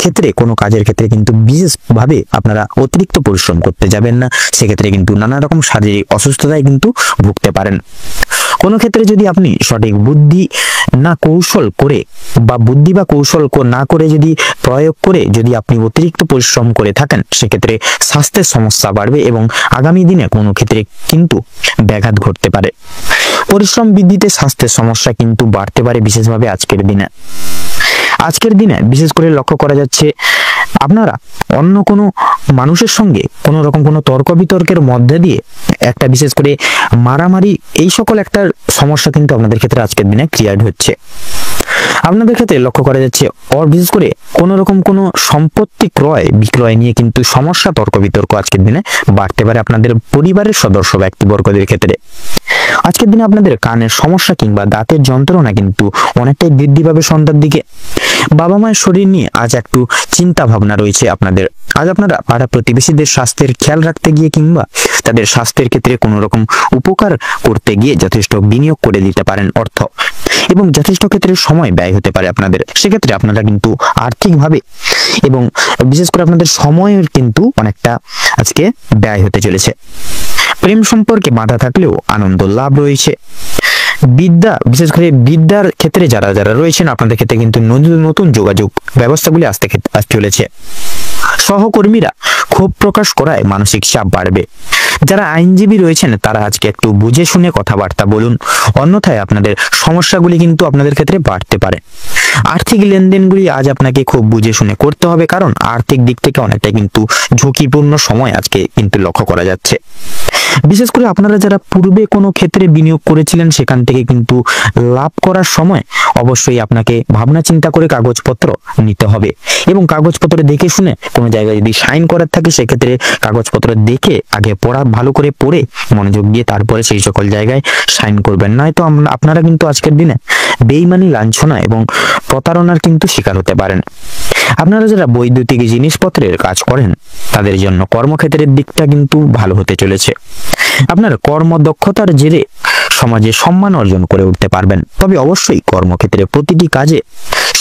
ক্ষেত্রে কোনো কাজের ক্ষেত্রে কিন্তু বিশেষভাবে আপনারা অতিরিক্ত পরিশ্রম করতে যাবেন না। সেক্ষেত্রে কিন্তু নানা রকম শারীরিক অসুস্থতায় কিন্তু ভুগতে পারেন। কোনো ক্ষেত্রে যদি আপনি সঠিক বুদ্ধি বা কৌশল না করে যদি প্রয়োগ করে যদি আপনি অতিরিক্ত পরিশ্রম করে থাকেন, সেক্ষেত্রে স্বাস্থ্যের সমস্যা বাড়বে এবং আগামী দিনে কোনো ক্ষেত্রে কিন্তু ব্যাঘাত ঘটতে পারে। পরিশ্রম বৃদ্ধিতে স্বাস্থ্যের সমস্যা কিন্তু বাড়তে পারে বিশেষভাবে আজকের দিনে বিশেষ করে লক্ষ্য করা যাচ্ছে আপনারা অন্য কোনো মানুষের সঙ্গে কোনো রকম কোনো তর্ক বিতর্কের মধ্যে দিয়ে একটা বিশেষ করে মারামারি এই সকল একটা সমস্যা কিন্তু আপনাদের ক্ষেত্রে আজকের দিনে ক্রিয়েট হচ্ছে। আপনাদের ক্ষেত্রে লক্ষ্য করা যাচ্ছে বিশেষ করে কোনো রকম কোনো সম্পত্তি ক্রয় বিক্রয় নিয়ে কিন্তু সমস্যা, তর্ক বিতর্ক আজকের দিনে বাড়তে পারে আপনাদের পরিবারের সদস্য ব্যক্তিবর্গদের ক্ষেত্রে। আজকের দিনে আপনাদের কানের সমস্যা কিংবা দাঁতের যন্ত্রণা কিন্তু অনেকটাই বৃদ্ধি পাবে সন্ধ্যার দিকে। বাবা মায়ের শরীর নিয়ে আজ একটু চিন্তা ভাবনা রয়েছে আপনাদের। আজ আপনারা পাড়া প্রতিবেশীদের স্বাস্থ্যের খেয়াল রাখতে গিয়ে কিংবা তাদের স্বাস্থ্যের ক্ষেত্রে কোনো রকম উপকার করতে গিয়ে যথেষ্ট বিনিয়োগ করে দিতে পারেন অর্থ, এবং যথেষ্ট ক্ষেত্রে সময় ব্যয় হতে পারে আপনাদের। সেক্ষেত্রে আপনারা কিন্তু আর্থিকভাবে এবং বিশেষ করে আপনাদের সময়ের কিন্তু অনেকটা আজকে ব্যয় হতে চলেছে। প্রেম সম্পর্কে বাধা থাকলেও আনন্দ লাভ রয়েছে। বিশেষ করে বিদ্যার ক্ষেত্রে যারা রয়েছেন আপনাদের ক্ষেত্রে কিন্তু নতুন যোগাযোগ ব্যবস্থাগুলি আসতে চলেছে। সহকর্মীরা ক্ষোভ প্রকাশ করায় মানসিক চাপ বাড়বে। যারা আইনজীবী রয়েছেন তারা আজকে একটু বুঝে শুনে কথাবার্তা বলুন, অন্যথায় আপনাদের সমস্যাগুলি কিন্তু আপনাদের ক্ষেত্রে বাড়তে পারে। আর্থিক লেনদেনগুলি আজ আপনাকে খুব বুঝে শুনে করতে হবে, কারণ আর্থিক দিক থেকে অনেকটা কিন্তু ঝুঁকিপূর্ণ সময় আজকে কিন্তু লক্ষ্য করা যাচ্ছে। বিশেষ করে আপনারা যারা পূর্বে কোনো ক্ষেত্রে বিনিয়োগ করেছিলেন সেখান থেকে কিন্তু লাভ করার সময় অবশ্যই আপনাকে ভাবনা চিন্তা করে কাগজপত্র নিতে হবে এবং কাগজপত্র দেখে শুনে কোনো জায়গায় যদি সাইন করার থাকে সেক্ষেত্রে কাগজপত্র দেখে আগে ভালো করে পড়ে মনোযোগ দিয়ে তারপরে সেই সকল জায়গায় সাইন করবেন। নয়তো আপনারা কিন্তু আজকের দিনে বেইমানি, লাঞ্ছনা এবং প্রতারণার কিন্তু শিকার হতে পারেন। আপনারা যারা বৈদ্যুতিক জিনিসপত্রের কাজ করেন তাদের জন্য কর্মক্ষেত্রের দিকটা কিন্তু ভালো হতে চলেছে। আপনার কর্মদক্ষতার জেরে সমাজে সম্মান অর্জন করে উঠতে পারবেন। তবে অবশ্যই কর্মক্ষেত্রে প্রতিটি কাজে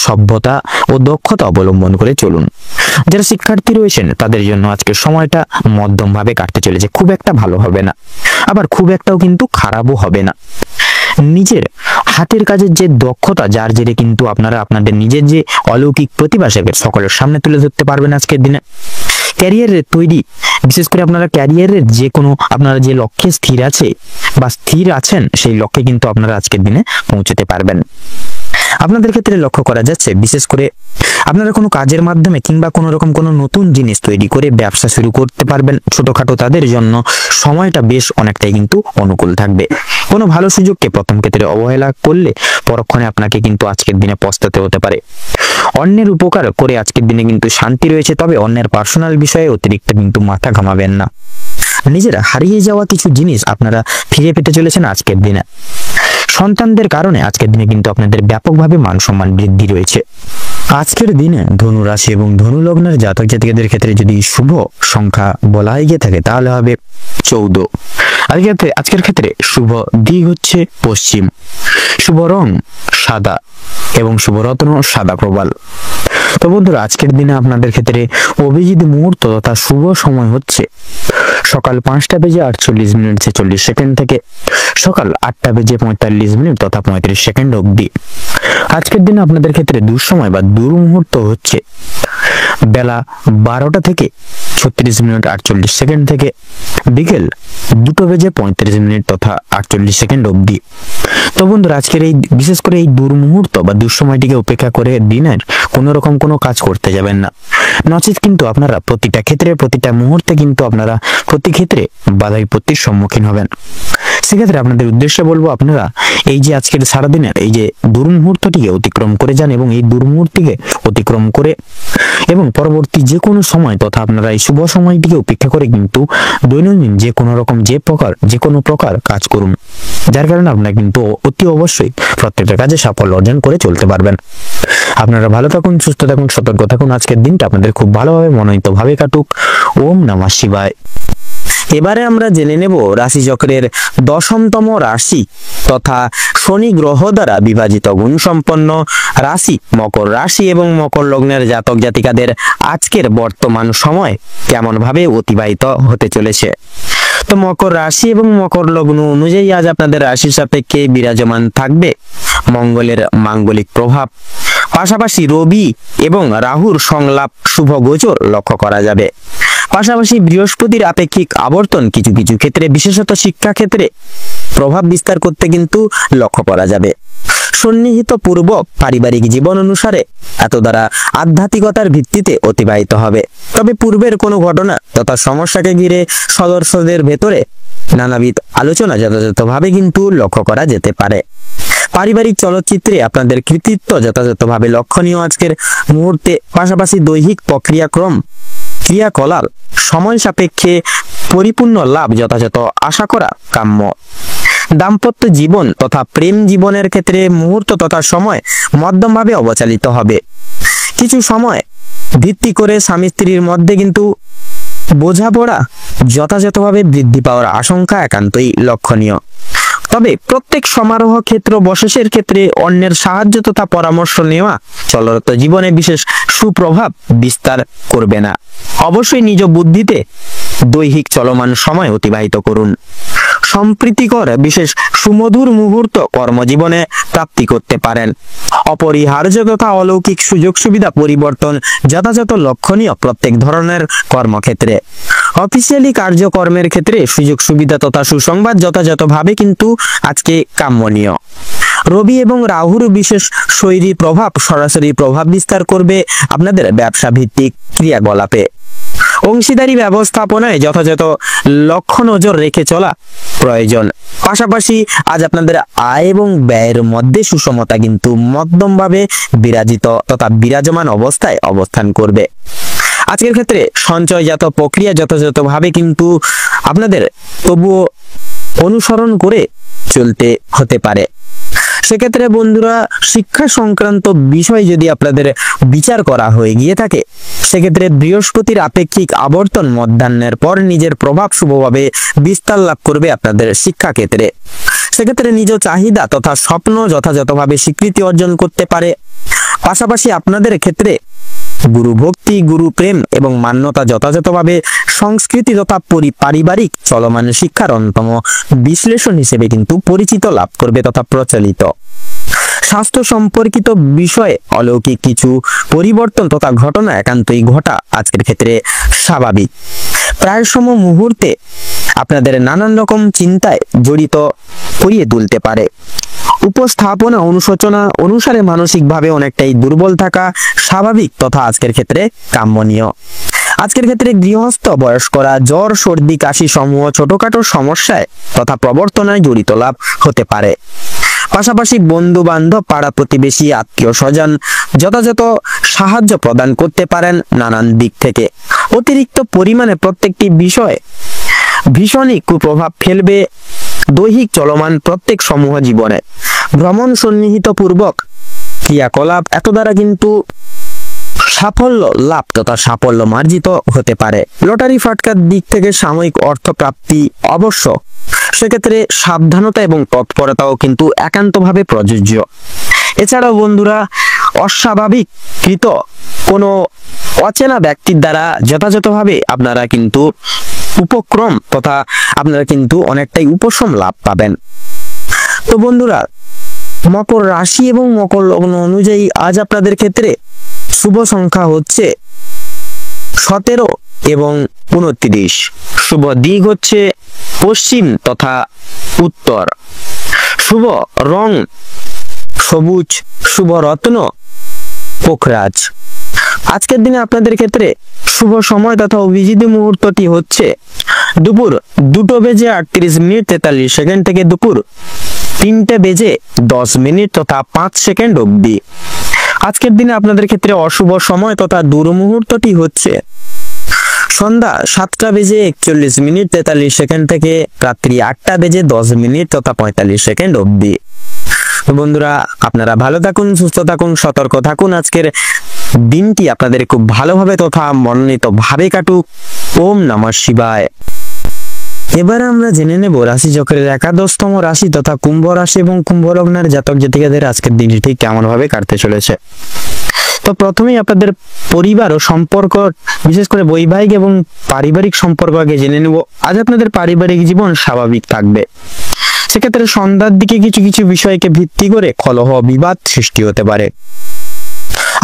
সভ্যতা ও দক্ষতা অবলম্বন করে চলুন। যারা শিক্ষার্থী রয়েছেন তাদের জন্য আজকের সময়টা মধ্যম ভাবে কাটতে চলেছে। খুব একটা ভালো হবে না, আবার খুব একটাও কিন্তু খারাপও হবে না। নিজের হাতের কাজের যে দক্ষতা, যার জেরে কিন্তু আপনারা আপনাদের নিজের যে অলৌকিক প্রতিভা সকলের সামনে তুলে ধরতে পারবেন আজকের দিনে। ক্যারিয়ারের তৈরি, বিশেষ করে আপনারা ক্যারিয়ারের যে কোনো আপনারা যে লক্ষ্যে স্থির আছেন সেই লক্ষ্যে কিন্তু আপনারা আজকের দিনে পৌঁছতে পারবেন। আপনাদের ক্ষেত্রে লক্ষ্য করা যাচ্ছে বিশেষ করে আপনারা কোনো কাজের মাধ্যমে কিংবা কোনো রকম কোনো নতুন জিনিস তৈরি করে ব্যবসা শুরু করতে পারবেন। ছোটখাটো তাদের জন্য সময়টা বেশ অনেকটাই কিন্তু অনুকূল থাকবে। কোনো ভালো সুযোগকে প্রথম ক্ষেত্রে অবহেলা করলে পরক্ষণে আপনাকে কিন্তু আজকের দিনে পস্তাতে হতে পারে। অন্যের উপকার করে আজকের দিনে কিন্তু শান্তি রয়েছে, তবে অন্যের পার্সোনাল বিষয়ে অতিরিক্ত কিন্তু মাথা ঘামাবেন না। নিজেরা হারিয়ে যাওয়া কিছু জিনিস আপনারা ফিরে পেতে চলেছেন আজকের দিনে। সন্তানদের কারণে আজকের দিনে কিন্তু আপনাদের ব্যাপকভাবে মান সম্মান বৃদ্ধি রয়েছে। আজকের দিনে ধনু রাশি এবং ধনু লগ্নের জাতক জাতিকাদের ক্ষেত্রে যদি শুভ সংখ্যা বলা গিয়ে থাকে তাহলে হবে 14। আজকের ক্ষেত্রে শুভ দিক হচ্ছে পশ্চিম, শুভ রং সাদা এবং শুভ রত্ন সাদা প্রবাল। তো বন্ধুরা, আজকের দিনে আপনাদের ক্ষেত্রে অভিজিৎ মুহূর্ত তথা শুভ সময় হচ্ছে সকাল 5টা বেজে 48 মিনিট 46 সেকেন্ড থেকে সকাল 8টা বেজে 45 মিনিট তথা 35 সেকেন্ড অবধি। আজকের দিনে আপনাদের ক্ষেত্রে দুঃসময় বা দুর্মুহূর্ত হচ্ছে বেলা 12টা থেকে 36 মিনিট 48 সেকেন্ড থেকে বিকেল 2টো বেজে 35 মিনিট তথা 48 সেকেন্ড অবধি। তো বন্ধুরা, আজকের এই বিশেষ করে এই দুর্মুহূর্ত বা দুঃসময়টিকে উপেক্ষা করে দিনের কোনো রকম কোনো কাজ করতে যাবেন না, নচেত কিন্তু আপনারা প্রতিটা ক্ষেত্রে প্রতিটা মুহূর্তে কিন্তু আপনারা প্রতি ক্ষেত্রে বাধা বিপত্তির সম্মুখীন হবেন। সেক্ষেত্রে আপনাদের উদ্দেশ্যে বলবো, আপনারা এই যে আজকের সারাদিনের এই যে দুর্মুহূর্তটিকে অতিক্রম করে যান এবং এই দুর্মুহূর্তটিকে অতিক্রম করে এবং পরবর্তী যে কোনো সময় তথা আপনারা এই শুভ সময়টিকে উপেক্ষা করে কিন্তু দৈনন্দিন যে কোনো প্রকার কাজ করুন, যার কারণে আপনারা কিন্তু অতি অবশ্যই প্রত্যেকটা কাজে সাফল্য অর্জন করে চলতে পারবেন। আপনারা ভালো থাকুন, সুস্থ থাকুন, সতর্ক থাকুন। আজকের দিনটা আপনাদের খুব ভালোভাবে মনোনীত ভাবে কাটুক। ওম নমঃ শিবায়। এবারে আমরা জেনে নেব রাশি চক্রের 10তম রাশি তথা শনি গ্রহ দ্বারা বিভাজিত গুণসম্পন্ন রাশি মকর রাশি এবং মকর লগ্নের জাতক জাতিকাদের আজকের বর্তমান সময় কেমন ভাবে অতিবাহিত হতে চলেছে। তো মকর রাশি এবং মকর লগ্ন অনুযায়ী আজ আপনাদের রাশির সাপেক্ষে বিরাজমান থাকবে মঙ্গলের মাঙ্গলিক প্রভাব, পাশাপাশি রবি এবং রাহুর সংলাপ শুভ গোচর লক্ষ্য করা যাবে। পাশাপাশি বৃহস্পতির আপেক্ষিক আবর্তন কিছু কিছু ক্ষেত্রে বিশেষত শিক্ষা ক্ষেত্রে প্রভাব বিস্তার করতে কিন্তু লক্ষ্য করা যাবে। সন্নিহিত পূর্ব পারিবারিক জীবন অনুসারে এত দ্বারা আধ্যাত্মিকতার ভিত্তিতে অতিবাহিত হবে। তবে পূর্বের কোনো ঘটনা তথা সমস্যাকে ঘিরে সদস্যদের ভেতরে নানাবিধ আলোচনা যথাযথভাবে কিন্তু লক্ষ্য করা যেতে পারে। পারিবারিক চলচ্চিত্রে আপনাদের কৃতিত্ব যথাযথভাবে লক্ষণীয় আজকের মুহূর্তে। পাশাপাশি দৈহিক ক্রিয়াকলাপ সময় সাপেক্ষে পরিপূর্ণ লাভ যথাযথ আশা করা কাম্য। দাম্পত্য জীবন তথা প্রেম জীবনের ক্ষেত্রে মুহূর্ত তথা সময় মধ্যমভাবে অবচালিত হবে। কিছু সময় ভিত্তি করে স্বামী স্ত্রীর মধ্যে কিন্তু বোঝাপড়া যথাযথভাবে বৃদ্ধি পাওয়ার আশঙ্কা একান্তই লক্ষণীয়। তবে প্রত্যেক সমারোহ ক্ষেত্র বশেষের ক্ষেত্রে অন্যের সাহায্য তথা পরামর্শ নেওয়া চলরত জীবনে বিশেষ সুপ্রভাব বিস্তার করবে না। অবশ্যই নিজ বুদ্ধিতে দৈহিক চলমান সময় অতিবাহিত করুন। সম্প্রীতিকর বিশেষ সুমধুর মুহূর্ত কর্মজীবনে প্রাপ্তি করতে পারেন। অপরিহার্য তথা অলৌকিক সুযোগ সুবিধা পরিবর্তন যথাযথ লক্ষণীয় প্রত্যেক ধরনের কর্মক্ষেত্রে। অফিসিয়ালি কার্যকর্মের ক্ষেত্রে সুযোগ সুবিধা তথা সুসংবাদ যথাযথভাবে কিন্তু আজকে কাম্যনীয়। রবি এবং রাহুর বিশেষ শৈলী প্রভাব সরাসরি প্রভাব বিস্তার করবে আপনাদের ব্যবসা ভিত্তিক ক্রিয়াকলাপে। অংশীদারি ব্যবস্থাপনায় যথাযথ লক্ষ্য নজর রেখে চলা প্রয়োজন। পাশাপাশি আজ আপনাদের আয় এবং ব্যয়ের মধ্যে সুষমতা কিন্তু মধ্যমভাবে বিরাজিত তথা বিরাজমান অবস্থায় অবস্থান করবে। আজকের ক্ষেত্রে সঞ্চয়জাত প্রক্রিয়া যথাযথভাবে কিন্তু আপনাদের তবুও অনুসরণ করে চলতে হতে পারে। সেক্ষেত্রে বন্ধুরা, শিক্ষা সংক্রান্ত বিষয় যদি আপনাদের বিচার করা হয়ে গিয়ে থাকে, সেক্ষেত্রে বৃহস্পতির আপেক্ষিক আবর্তন মধ্যাহ্নের পর নিজের প্রভাব শুভভাবে বিস্তার লাভ করবে আপনাদের শিক্ষা ক্ষেত্রে। সেক্ষেত্রে নিজ চাহিদা তথা স্বপ্ন যথাযথভাবে স্বীকৃতি অর্জন করতে পারে। পাশাপাশি আপনাদের ক্ষেত্রে গুরু ভক্তি, গুরু প্রেম এবং মান্যতা যথাযথভাবে সংস্কৃতি তথা পারিবারিক চলমান শিক্ষার অন্যতম বিশ্লেষণ হিসেবে কিন্তু পরিচিত লাভ করবে তথা প্রচলিত। স্বাস্থ্য সম্পর্কিত বিষয়ে অলৌকিক কিছু পরিবর্তন তথা ঘটনা একান্তই ঘটা আজকের ক্ষেত্রে স্বাভাবিক। প্রায় সময় মুহূর্তে আপনাদের নানান রকম চিন্তায় জড়িত করিয়ে তুলতে পারে। উপস্থাপনা অনুশোচনা অনুসারে মানসিকভাবে অনেকটাই দুর্বল থাকা স্বাভাবিক তথা আজকের ক্ষেত্রে কাম্যনীয়। আজকের ক্ষেত্রে গৃহস্থ বয়স্করা জ্বর, সর্দি, কাশি সমূহ ছোটখাটো সমস্যায় তথা প্রবর্তনায় জড়িত লাভ হতে পারে। পাশাপাশি বন্ধু বান্ধব, পাড়া প্রতিবেশী, আত্মীয় স্বজন যথাযথ সাহায্য প্রদান করতে পারেন নানান দিক থেকে। অতিরিক্ত পরিমাণে প্রত্যেকটি বিষয় ভীষণই কুপ্রভাব ফেলবে দৈহিক চলমান প্রত্যেক সমূহ জীবনে। ভ্রমণ সন্নিহিত পূর্বক ক্রিয়াকলাপ এত দ্বারা কিন্তু সাফল্য লাভ তথা সাফল্য মার্জিত হতে পারে। লটারি ফাটকার দিক থেকে সাময়িক অর্থ প্রাপ্তি অবশ্য, সেক্ষেত্রে সাবধানতা এবং তৎপরতাও কিন্তু একান্তভাবে প্রযোজ্য। এছাড়াও বন্ধুরা, অস্বাভাবিক কৃত কোনো অচেনা ব্যক্তির দ্বারা যথাযথভাবে আপনারা কিন্তু উপক্রম তথা আপনারা কিন্তু অনেকটাই উপশম লাভ পাবেন। তো বন্ধুরা, মকর রাশি এবং মকর লগ্ন অনুযায়ী আজ আপনাদের ক্ষেত্রে শুভ সংখ্যা হচ্ছে 17 এবং 29। শুভ দিক হচ্ছে পশ্চিম তথা উত্তর। শুভ রং সবুজ। শুভ রত্ন পোখরাজ। আজকের দিনে আপনাদের ক্ষেত্রে শুভ সময় তথা অভিজিৎ মুহূর্তটি হচ্ছে দুপুর 2:38 থেকে দুপুর 3:10 তথা 5 সেকেন্ড অবধি। আজকের দিনে আপনাদের ক্ষেত্রে অশুভ সময় তথা দুর্মুহূর্তটি হচ্ছে সন্ধ্যা 7:41 থেকে রাত্রি 8:10 তথা 45 সেকেন্ড অবধি। বন্ধুরা, আপনারা ভালো থাকুন, সুস্থ থাকুন, সতর্ক থাকুন। আজকের দিনটি আপনাদের খুব ভালোভাবে তথা মনোনীত ভাবে কাটুক। ওম নমঃ শিবায়। এবার আমরা জেনে নেব রাশি চক্রের 11তম রাশি তথা কুম্ভ রাশি এবং কুম্ভ লগ্নের জাতক জাতিকাদের আজকের দিনটি ঠিক কেমন ভাবে কাটতে চলেছে। তো প্রথমেই আপনাদের পরিবার ও সম্পর্ক, বিশেষ করে বৈবাহিক এবং পারিবারিক সম্পর্ক আগে জেনে নেব। আজ আপনাদের পারিবারিক জীবন স্বাভাবিক থাকবে। সেক্ষেত্রে সন্ধ্যার দিকে কিছু কিছু বিষয়কে ভিত্তি করে কলহ বিবাদ সৃষ্টি হতে পারে।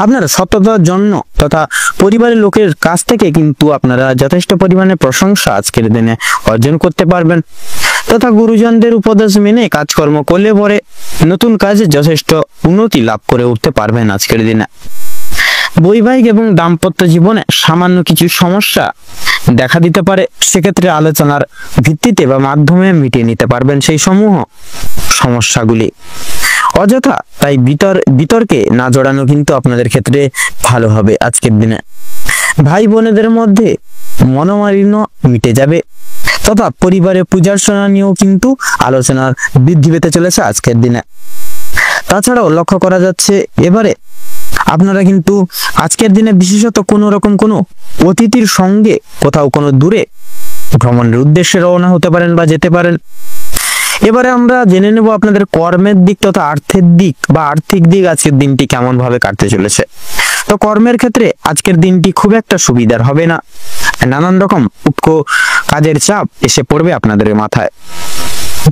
আপনার সততার জন্য তথা পরিবারের লোকের কাছ থেকে কিন্তু আপনারা যথেষ্ট পরিমাণে প্রশংসা আজকের দিনে অর্জন করতে পারবেন তথা গুরুজনদের উপদেশ মেনে কাজকর্ম করলে পরে নতুন কাজে যথেষ্ট উন্নতি লাভ করে উঠতে পারবেন আজকের দিনে। বৈবাহিক এবং দাম্পত্য জীবনে সামান্য কিছু সমস্যা দেখা দিতে পারে। সেক্ষেত্রে আলোচনার ভিত্তিতে বা মাধ্যমে মিটিয়ে নিতে পারবেন সেই সমূহ সমস্যাগুলি। অযথা তাই বিতর্কে না জড়ানো কিন্তু আপনাদের ক্ষেত্রে ভালো হবে আজকের দিনে। ভাই বোনেদের মধ্যে মনোমালিন্য মিটে যাবে তথা পরিবারের পূজার্চনা নিয়েও কিন্তু আলোচনার বৃদ্ধি পেতে চলেছে আজকের দিনে। তাছাড়াও লক্ষ্য করা যাচ্ছে এবারে আপনারা কিন্তু আজকের দিনে বিশেষত কোনো রকম কোনো অতিথির সঙ্গে কোথাও কোনো দূরে ভ্রমণের উদ্দেশ্যে রওনা হতে পারেন বা যেতে পারেন। এবারে আমরা জেনে নেব আপনাদের কর্মের দিক তথা আর্থিক দিক আজকের দিনটি কেমন ভাবে কাটতে চলেছে। তো কর্মের ক্ষেত্রে আজকের দিনটি খুব একটা সুবিধার হবে না। নানান রকম কাজের চাপ এসে পড়বে আপনাদের মাথায়।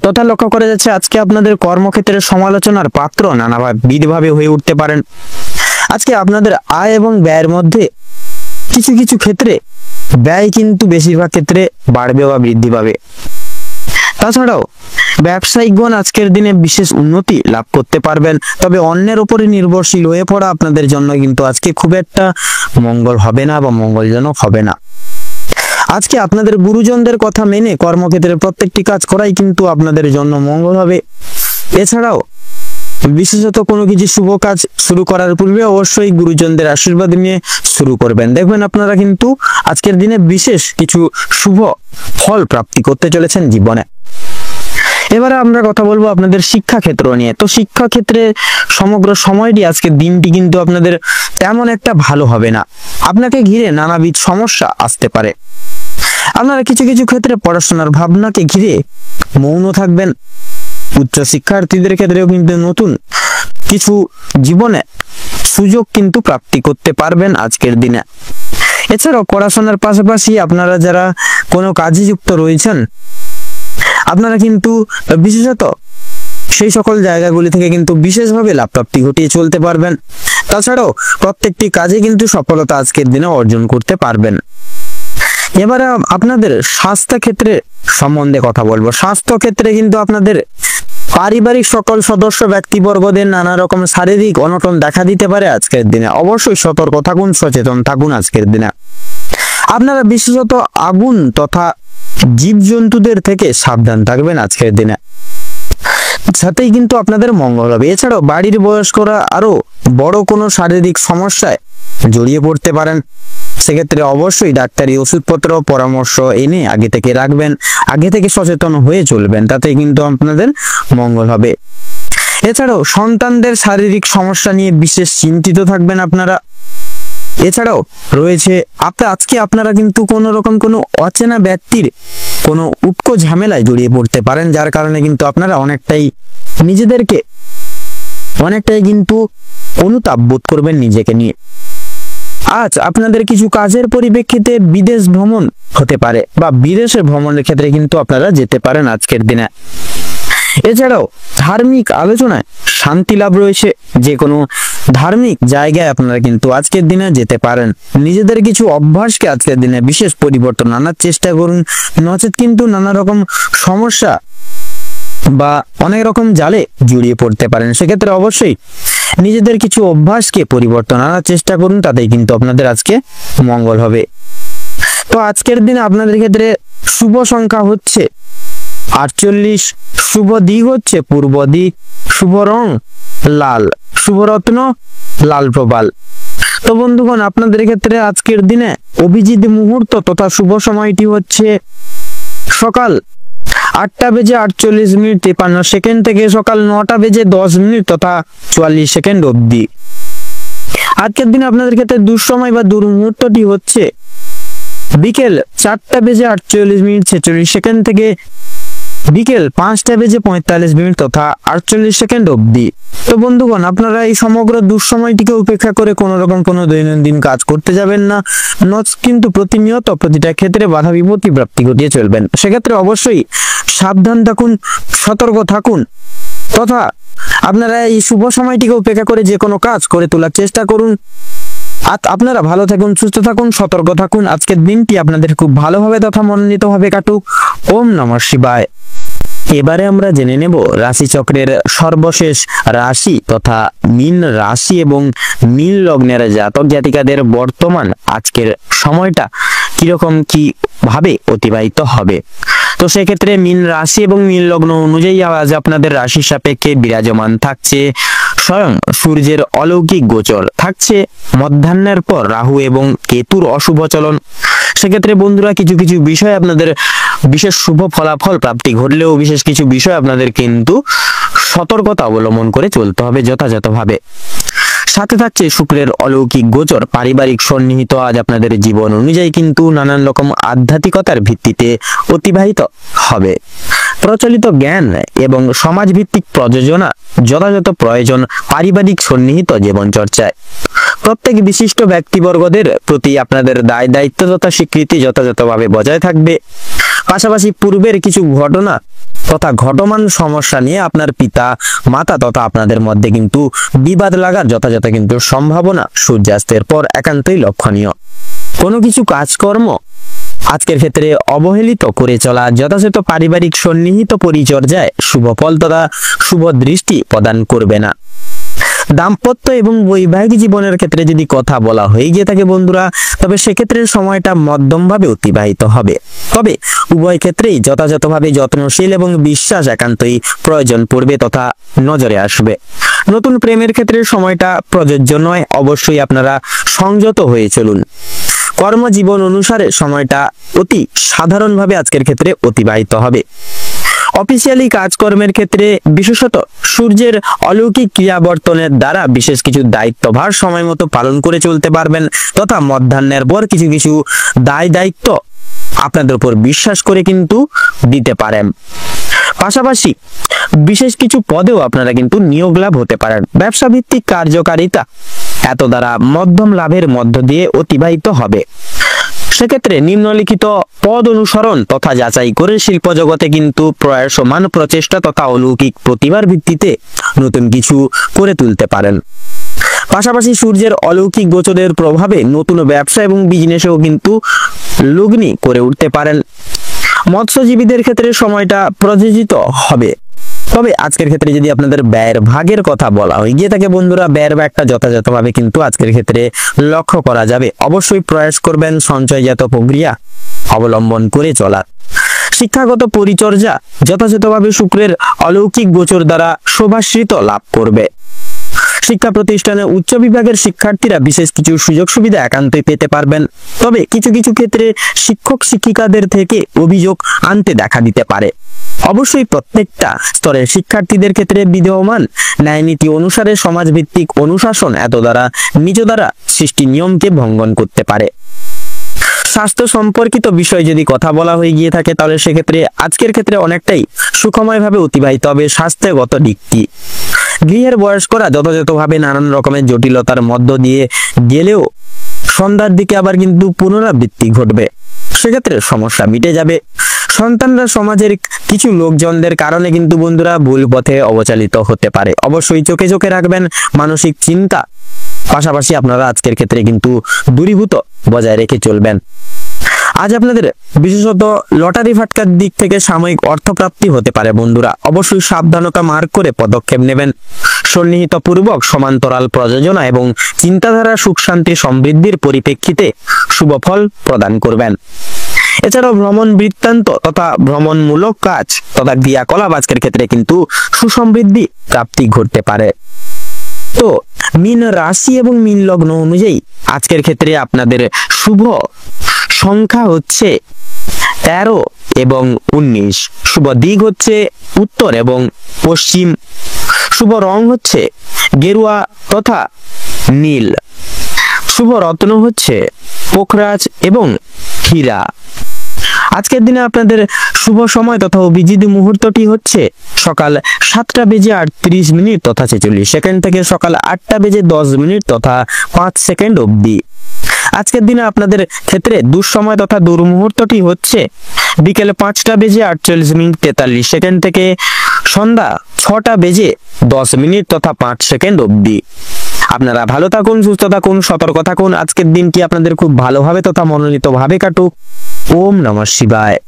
তথা লক্ষ্য করা যাচ্ছে আজকে আপনাদের কর্মক্ষেত্রে সমালোচনার পাত্র নানাভাবে হয়ে উঠতে পারেন। আজকে আপনাদের আয় এবং ব্যয়ের মধ্যে কিছু কিছু ক্ষেত্রে ব্যয় কিন্তু বেশিরভাগ ক্ষেত্রে বাড়বে বা বৃদ্ধি পাবে। তাছাড়াও ব্যবসায়িকগণ আজকের দিনে বিশেষ উন্নতি লাভ করতে পারবেন। তবে অন্যের উপরে নির্ভরশীল হয়ে পড়া আপনাদের জন্য কিন্তু আজকে খুব একটা মঙ্গল হবে না বা মঙ্গলজনক হবে না। আজকে আপনাদের গুরুজনদের কথা মেনে কর্মক্ষেত্রে প্রত্যেকটি কাজ করাই কিন্তু আপনাদের জন্য মঙ্গল হবে। এছাড়াও বিশেষত কোনো কিছু শুভ কাজ শুরু করার পূর্বে অবশ্যই গুরুজনদের আশীর্বাদ নিয়ে শুরু করবেন। দেখবেন আপনারা কিন্তু আজকের দিনে বিশেষ কিছু শুভ ফল প্রাপ্তি করতে চলেছেন জীবনে। এবারে আমরা কথা বলবো আপনাদের শিক্ষা ক্ষেত্র নিয়ে। তো শিক্ষা ক্ষেত্রে সমগ্র সময়টি আজকের দিনটি কিন্তু আপনাদের তেমন একটা ভালো হবে না। আপনাকে ঘিরে নানাবিধ সমস্যা আসতে পারে। আপনারা কিছু কিছু ক্ষেত্রে পড়াশোনার ভাবনাকে ঘিরে মৌন থাকবেন। উচ্চ শিক্ষার্থীদের ক্ষেত্রেও কিন্তু নতুন কিছু জীবনে সুযোগ কিন্তু প্রাপ্তি করতে পারবেন আজকের দিনে। এছাড়াও পড়াশোনার পাশাপাশি আপনারা যারা কোনো কাজে যুক্ত রয়েছেন আপনারা কিন্তু বিশেষত সেই সকল জায়গাগুলি থেকে কিন্তু বিশেষভাবে লাভ প্রাপ্তি ঘটিয়ে চলতে পারবেন। তাছাড়াও প্রত্যেকটি কাজে কিন্তু সফলতা আজকের দিনে অর্জন করতে পারবেন। এবারে আপনাদের স্বাস্থ্য ক্ষেত্রে সম্বন্ধে কথা বলবো। স্বাস্থ্য ক্ষেত্রে কিন্তু আপনাদের পারিবারিক সকল সদস্য ব্যক্তিবর্গদের নানা রকম শারীরিক অনটন দেখা দিতে পারে আজকের দিনে। অবশ্যই সতর্ক থাকুন, সচেতন থাকুন আজকের দিনে। আপনারা বিশেষত আগুন তথা জীবজন্তুদের থেকে সাবধান থাকবেন আজকের দিনে। সাথেই কিন্তু আপনাদের মঙ্গল হবে। এছাড়াও বাড়ির বয়স্করা আরো বড় কোনো শারীরিক সমস্যায় জড়িয়ে পড়তে পারেন, সেক্ষেত্রে অবশ্যই ডাক্তারি ওষুধপত্র পরামর্শ এনে আগে থেকে রাখবেন, আগে থেকে সচেতন হয়ে চলবেন, তাতে কিন্তু আপনাদের মঙ্গল হবে। এছাড়াও সন্তানদের শারীরিক সমস্যা নিয়ে বিশেষ চিন্তিত থাকবেন আপনারা। এছাড়াও রয়েছে আজকে আপনারা কিন্তু কোনো রকম কোনো অচেনা ব্যক্তির কোনো উটকো ঝামেলায় জড়িয়ে পড়তে পারেন, যার কারণে কিন্তু আপনারা অনেকটাই কিন্তু অনুতাপ বোধ করবেন নিজেকে নিয়ে। আজ আপনাদের কিছু কাজের পরিপ্রেক্ষিতে বিদেশ ভ্রমণ হতে পারে বা বিদেশে ভ্রমণের ক্ষেত্রে কিন্তু আপনারা যেতে পারেন আজকের দিনে। এছাড়াও ধার্মিক আলোচনায় শান্তি লাভ রয়েছে, যে কোনো ধার্মিক জায়গায় আপনারা কিন্তু আজকের দিনে যেতে পারেন। নিজেদের কিছু অভ্যাসকে আজকের দিনে বিশেষ পরিবর্তন আনার চেষ্টা করুন, নচেত কিন্তু নানা রকম সমস্যা বা অনেক রকম জালে জড়িয়ে পড়তে পারেন। সেক্ষেত্রে অবশ্যই নিজেদের কিছু অভ্যাসকে পরিবর্তন আনার চেষ্টা করুন, তাতেই কিন্তু আপনাদের আজকে মঙ্গল হবে। তো আজকের দিনে আপনাদের ক্ষেত্রে শুভ সংখ্যা হচ্ছে 48, শুভ দিক হচ্ছে পূর্ব দিক, শুভ রং লাল, শুভ রত্ন লাল প্রবাল। তো বন্ধুগণ, আপনাদের ক্ষেত্রে আজকের দিনে অভিজিৎ মুহূর্ত তথা শুভ সময়টি হচ্ছে সকাল 8টা বেজে 48 মিনিট 53 সেকেন্ড থেকে সকাল 9টা বেজে 10 মিনিট তথা 44 সেকেন্ড অবধি। আজকের দিনে আপনাদের ক্ষেত্রে দুঃসময় বা দুর্মুহূর্তটি হচ্ছে বিকেল 4টা বেজে 48 মিনিট 46 সেকেন্ড থেকে বিকেল 5টা বেজে 45 মিনিট তথা 48 সেকেন্ড অবধি। তো বন্ধুগণ, আপনারা এই সমগ্র দুঃসময়টিকে উপেক্ষা করে কোনো রকম কোনো দৈনন্দিন কাজ করতে যাবেন না, কিন্তু প্রতিনিয়ত প্রতিটা ক্ষেত্রে বাধা বিপত্তি প্রাপ্তি ঘটিয়ে চলবেন। সেক্ষেত্রে অবশ্যই সাবধান থাকুন, সতর্ক থাকুন, তথা আপনারা এই শুভ সময়টিকে উপেক্ষা করে যে কোনো কাজ করে তোলার চেষ্টা করুন। আপনারা ভালো থাকুন, সুস্থ থাকুন, সতর্ক থাকুন। আজকের দিনটি আপনাদের খুব ভালোভাবে তথা মনোনীতভাবে কাটুক। ওম নমঃ শিবায়। এবারে আমরা জেনে নেব রাশিচক্রের সর্বশেষ রাশি তথা মীন রাশি এবং মীন লগ্নের জাতক জাতিকাদের বর্তমান আজকের সময়টা কিরকম কি ভাবে অতিবাহিত হবে। তো সেক্ষেত্রে মীন রাশি এবং মীন লগ্ন অনুযায়ী আজ আপনাদের রাশির সাপেক্ষে বিরাজমান থাকছে স্বয়ং সূর্যের অলৌকিক গোচর, থাকছে মধ্যাহ্নের পর রাহু এবং কেতুর অশুভ চলন। সেক্ষেত্রে বন্ধুরা, কিছু কিছু বিষয় আপনাদের বিশেষ শুভ ফলাফল প্রাপ্তি ঘটলেও বিশেষ কিছু বিষয় আপনাদের কিন্তু সতর্কতা অবলম্বন করে চলতে হবে যথাযথভাবে। সাথে থাকছে শুক্রের অলৌকিক গোচর, পারিবারিক সন্নিহিত আজ আপনাদের জীবন অনুযায়ী কিন্তু নানান রকম আধ্যাত্মিকতার ভিত্তিতে অতিবাহিত হবে। প্রচলিত জ্ঞান এবং সমাজভিত্তিক প্রযোজনা যথাযথ প্রয়োজন পারিবারিক সন্নিহিত জীবন চর্চায়। প্রত্যেক বিশিষ্ট ব্যক্তিবর্গদের প্রতি আপনাদের দায় দায়িত্ব তথা স্বীকৃতি যথাযথভাবে বজায় থাকবে। পাশাপাশি পূর্বের কিছু ঘটনা তথা ঘটমান সমস্যা নিয়ে আপনার পিতা মাতা তথা আপনাদের মধ্যে কিন্তু বিবাদ লাগার যথাযথ কিন্তু সম্ভাবনা সূর্যাস্তের পর একান্তই লক্ষণীয়। কোনো কিছু কাজকর্ম আজকের ক্ষেত্রে অবহেলিত করে চলা যথাযথ পারিবারিক সন্নিহিত পরিচর্যায় শুভ ফল তথা শুভ দৃষ্টি প্রদান করবে না। দাম্পত্য এবং বৈবাহিক জীবনের ক্ষেত্রে যদি কথা বলা হয়ে গিয়ে থাকে বন্ধুরা, তবে সেক্ষেত্রে সময়টা মধ্যমভাবে অতিবাহিত হবে। তবে উভয় ক্ষেত্রেই যথাযথভাবে যত্নশীল এবং বিশ্বাস একান্তই প্রয়োজন পড়বে তথা নজরে আসবে। নতুন প্রেমের ক্ষেত্রে সময়টা প্রযোজ্য নয়, অবশ্যই আপনারা সংযত হয়ে চলুন। কর্মজীবন অনুসারে সময়টা অতি সাধারণভাবে আজকের ক্ষেত্রে অতিবাহিত হবে। অফিসিয়ালি কাজকর্মের ক্ষেত্রে বিশেষত সূর্যের অলৌকিক ক্রিয়াবর্তনের দ্বারা বিশেষ কিছু দায়িত্বভার সময় মতো পালন করে চলতে পারবেন তথা মধ্যাহ্নের পর কিছু কিছু দায়িত্ব আপনাদের উপর বিশ্বাস করে কিন্তু দিতে পারেন। পাশাপাশি বিশেষ কিছু পদেও আপনারা কিন্তু নিয়োগ লাভ হতে পারেন। ব্যবসা ভিত্তিক কার্যকারিতা এত দ্বারা মধ্যম লাভের মধ্য দিয়ে অতিবাহিত হবে। সেক্ষেত্রে নিম্নলিখিত পদ অনুসরণ তথা যাচাই করে শিল্প জগতে কিন্তু প্রয়াসমান প্রচেষ্টা তথা অলৌকিক প্রতিভার ভিত্তিতে নতুন কিছু করে তুলতে পারেন। পাশাপাশি সূর্যের অলৌকিক গোচরের প্রভাবে নতুন ব্যবসা এবং বিজনেসেও কিন্তু লগ্নি করে উঠতে পারেন। মৎস্যজীবীদের ক্ষেত্রে সময়টা প্রযোজিত হবে। তবে আজকের ক্ষেত্রে যদি আপনাদের ব্যয়ের ভাগের কথা বলা হয় গিয়ে থাকে বন্ধুরা, ব্যয়ের ভাগটা যথাযথভাবে কিন্তু আজকের ক্ষেত্রে লক্ষ্য করা যাবে। অবশ্যই প্রয়াস করবেন সঞ্চয়জাত প্রক্রিয়া অবলম্বন করে চলার। শিক্ষাগত পরিচর্যা যথাযথভাবে শুক্রের অলৌকিক গোচর দ্বারা শোভাশ্রিত লাভ করবে। শিক্ষা প্রতিষ্ঠানে উচ্চ বিভাগের শিক্ষার্থীরা বিশেষ কিছু সুযোগ সুবিধা একান্তই পেতে পারবেন। তবে কিছু কিছু ক্ষেত্রে শিক্ষক শিক্ষিকাদের থেকে অভিযোগ আনতে দেখা দিতে পারে। অবশ্যই প্রত্যেকটা স্তরের শিক্ষার্থীদের ক্ষেত্রে বিদ্যমান ন্যায়নীতি অনুসারে সমাজভিত্তিক অনুশাসন এত দ্বারা নিজ দ্বারা সৃষ্টি নিয়মকে ভঙ্গন করতে পারে। স্বাস্থ্য সম্পর্কিত বিষয় যদি কথা বলা হয়ে গিয়ে থাকে তাহলে সেক্ষেত্রে আজকের ক্ষেত্রে অনেকটাই সুখময়ভাবে অতিবাহিত হবে স্বাস্থ্যগত দিকটি। গৃহের বয়স্করা যথাযথভাবে নানান রকমের জটিলতার মধ্য দিয়ে গেলেও সন্ধ্যার দিকে আবার কিন্তু পুনরাবৃত্তি ঘটবে, সেক্ষেত্রে সমস্যা মিটে যাবে। সন্তানরা সমাজের কিছু লোকজনদের কারণে কিন্তু বন্ধুরা ভুল পথে অবচালিত হতে পারে। অবশ্যই চোখে চোখে রাখবেন মানসিক চিন্তা, পাশাপাশি আপনারা আজকের ক্ষেত্রে কিন্তু দূরীভূত বজায় রেখে চলবেন। আজ আপনাদের বিশেষত লটারি ফাটকার দিক থেকে সাময়িক অর্থপ্রাপ্তি হতে পারে বন্ধুরা, অবশ্যই সাবধানতা মার্ক করে পদক্ষেপ নেবেন। সন্নিহিত পূর্বক সমান্তরাল প্রযোজনা এবং চিন্তাধারা সুখ শান্তি সমৃদ্ধির পরিপ্রেক্ষিতে শুভ ফল প্রদান করবেন। এছাড়াও ভ্রমণ বৃত্তান্ত তথা ভ্রমণমূলক কাজ তথা ক্রিয়াকলাপ আজকের ক্ষেত্রে কিন্তু সুসমৃদ্ধি প্রাপ্তি ঘটতে পারে। তো মীন রাশি এবং মীন লগ্ন অনুযায়ী আজকের ক্ষেত্রে আপনাদের শুভ সংখ্যা হচ্ছে 13 এবং 19, শুভ দিক হচ্ছে উত্তর এবং পশ্চিম, শুভ রং হচ্ছে গেরুয়া তথা নীল, শুভ রত্ন হচ্ছে পোখরাজ এবং হীরা। আজকের দিনে আপনাদের শুভ সময় তথা অভিজিৎ মুহূর্তটি হচ্ছে সকাল 7:38 তথা 46 সেকেন্ড থেকে সকাল 8:10 তথা 5 সেকেন্ড অবধি। আজকের দিনে আপনাদের ক্ষেত্রে দুঃসময় তথা দুর্মুহূর্তটি হচ্ছে বিকেল 5:48 43 সেকেন্ড থেকে সন্ধ্যা 6:10 তথা 5 সেকেন্ড অবধি। আপনারা ভালো থাকুন, সুস্থ থাকুন, সতর্ক থাকুন। আজকের দিনটি আপনাদের খুব ভালোভাবে তথা মনোনীতভাবে কাটুক। ওম নমঃ শিবায়।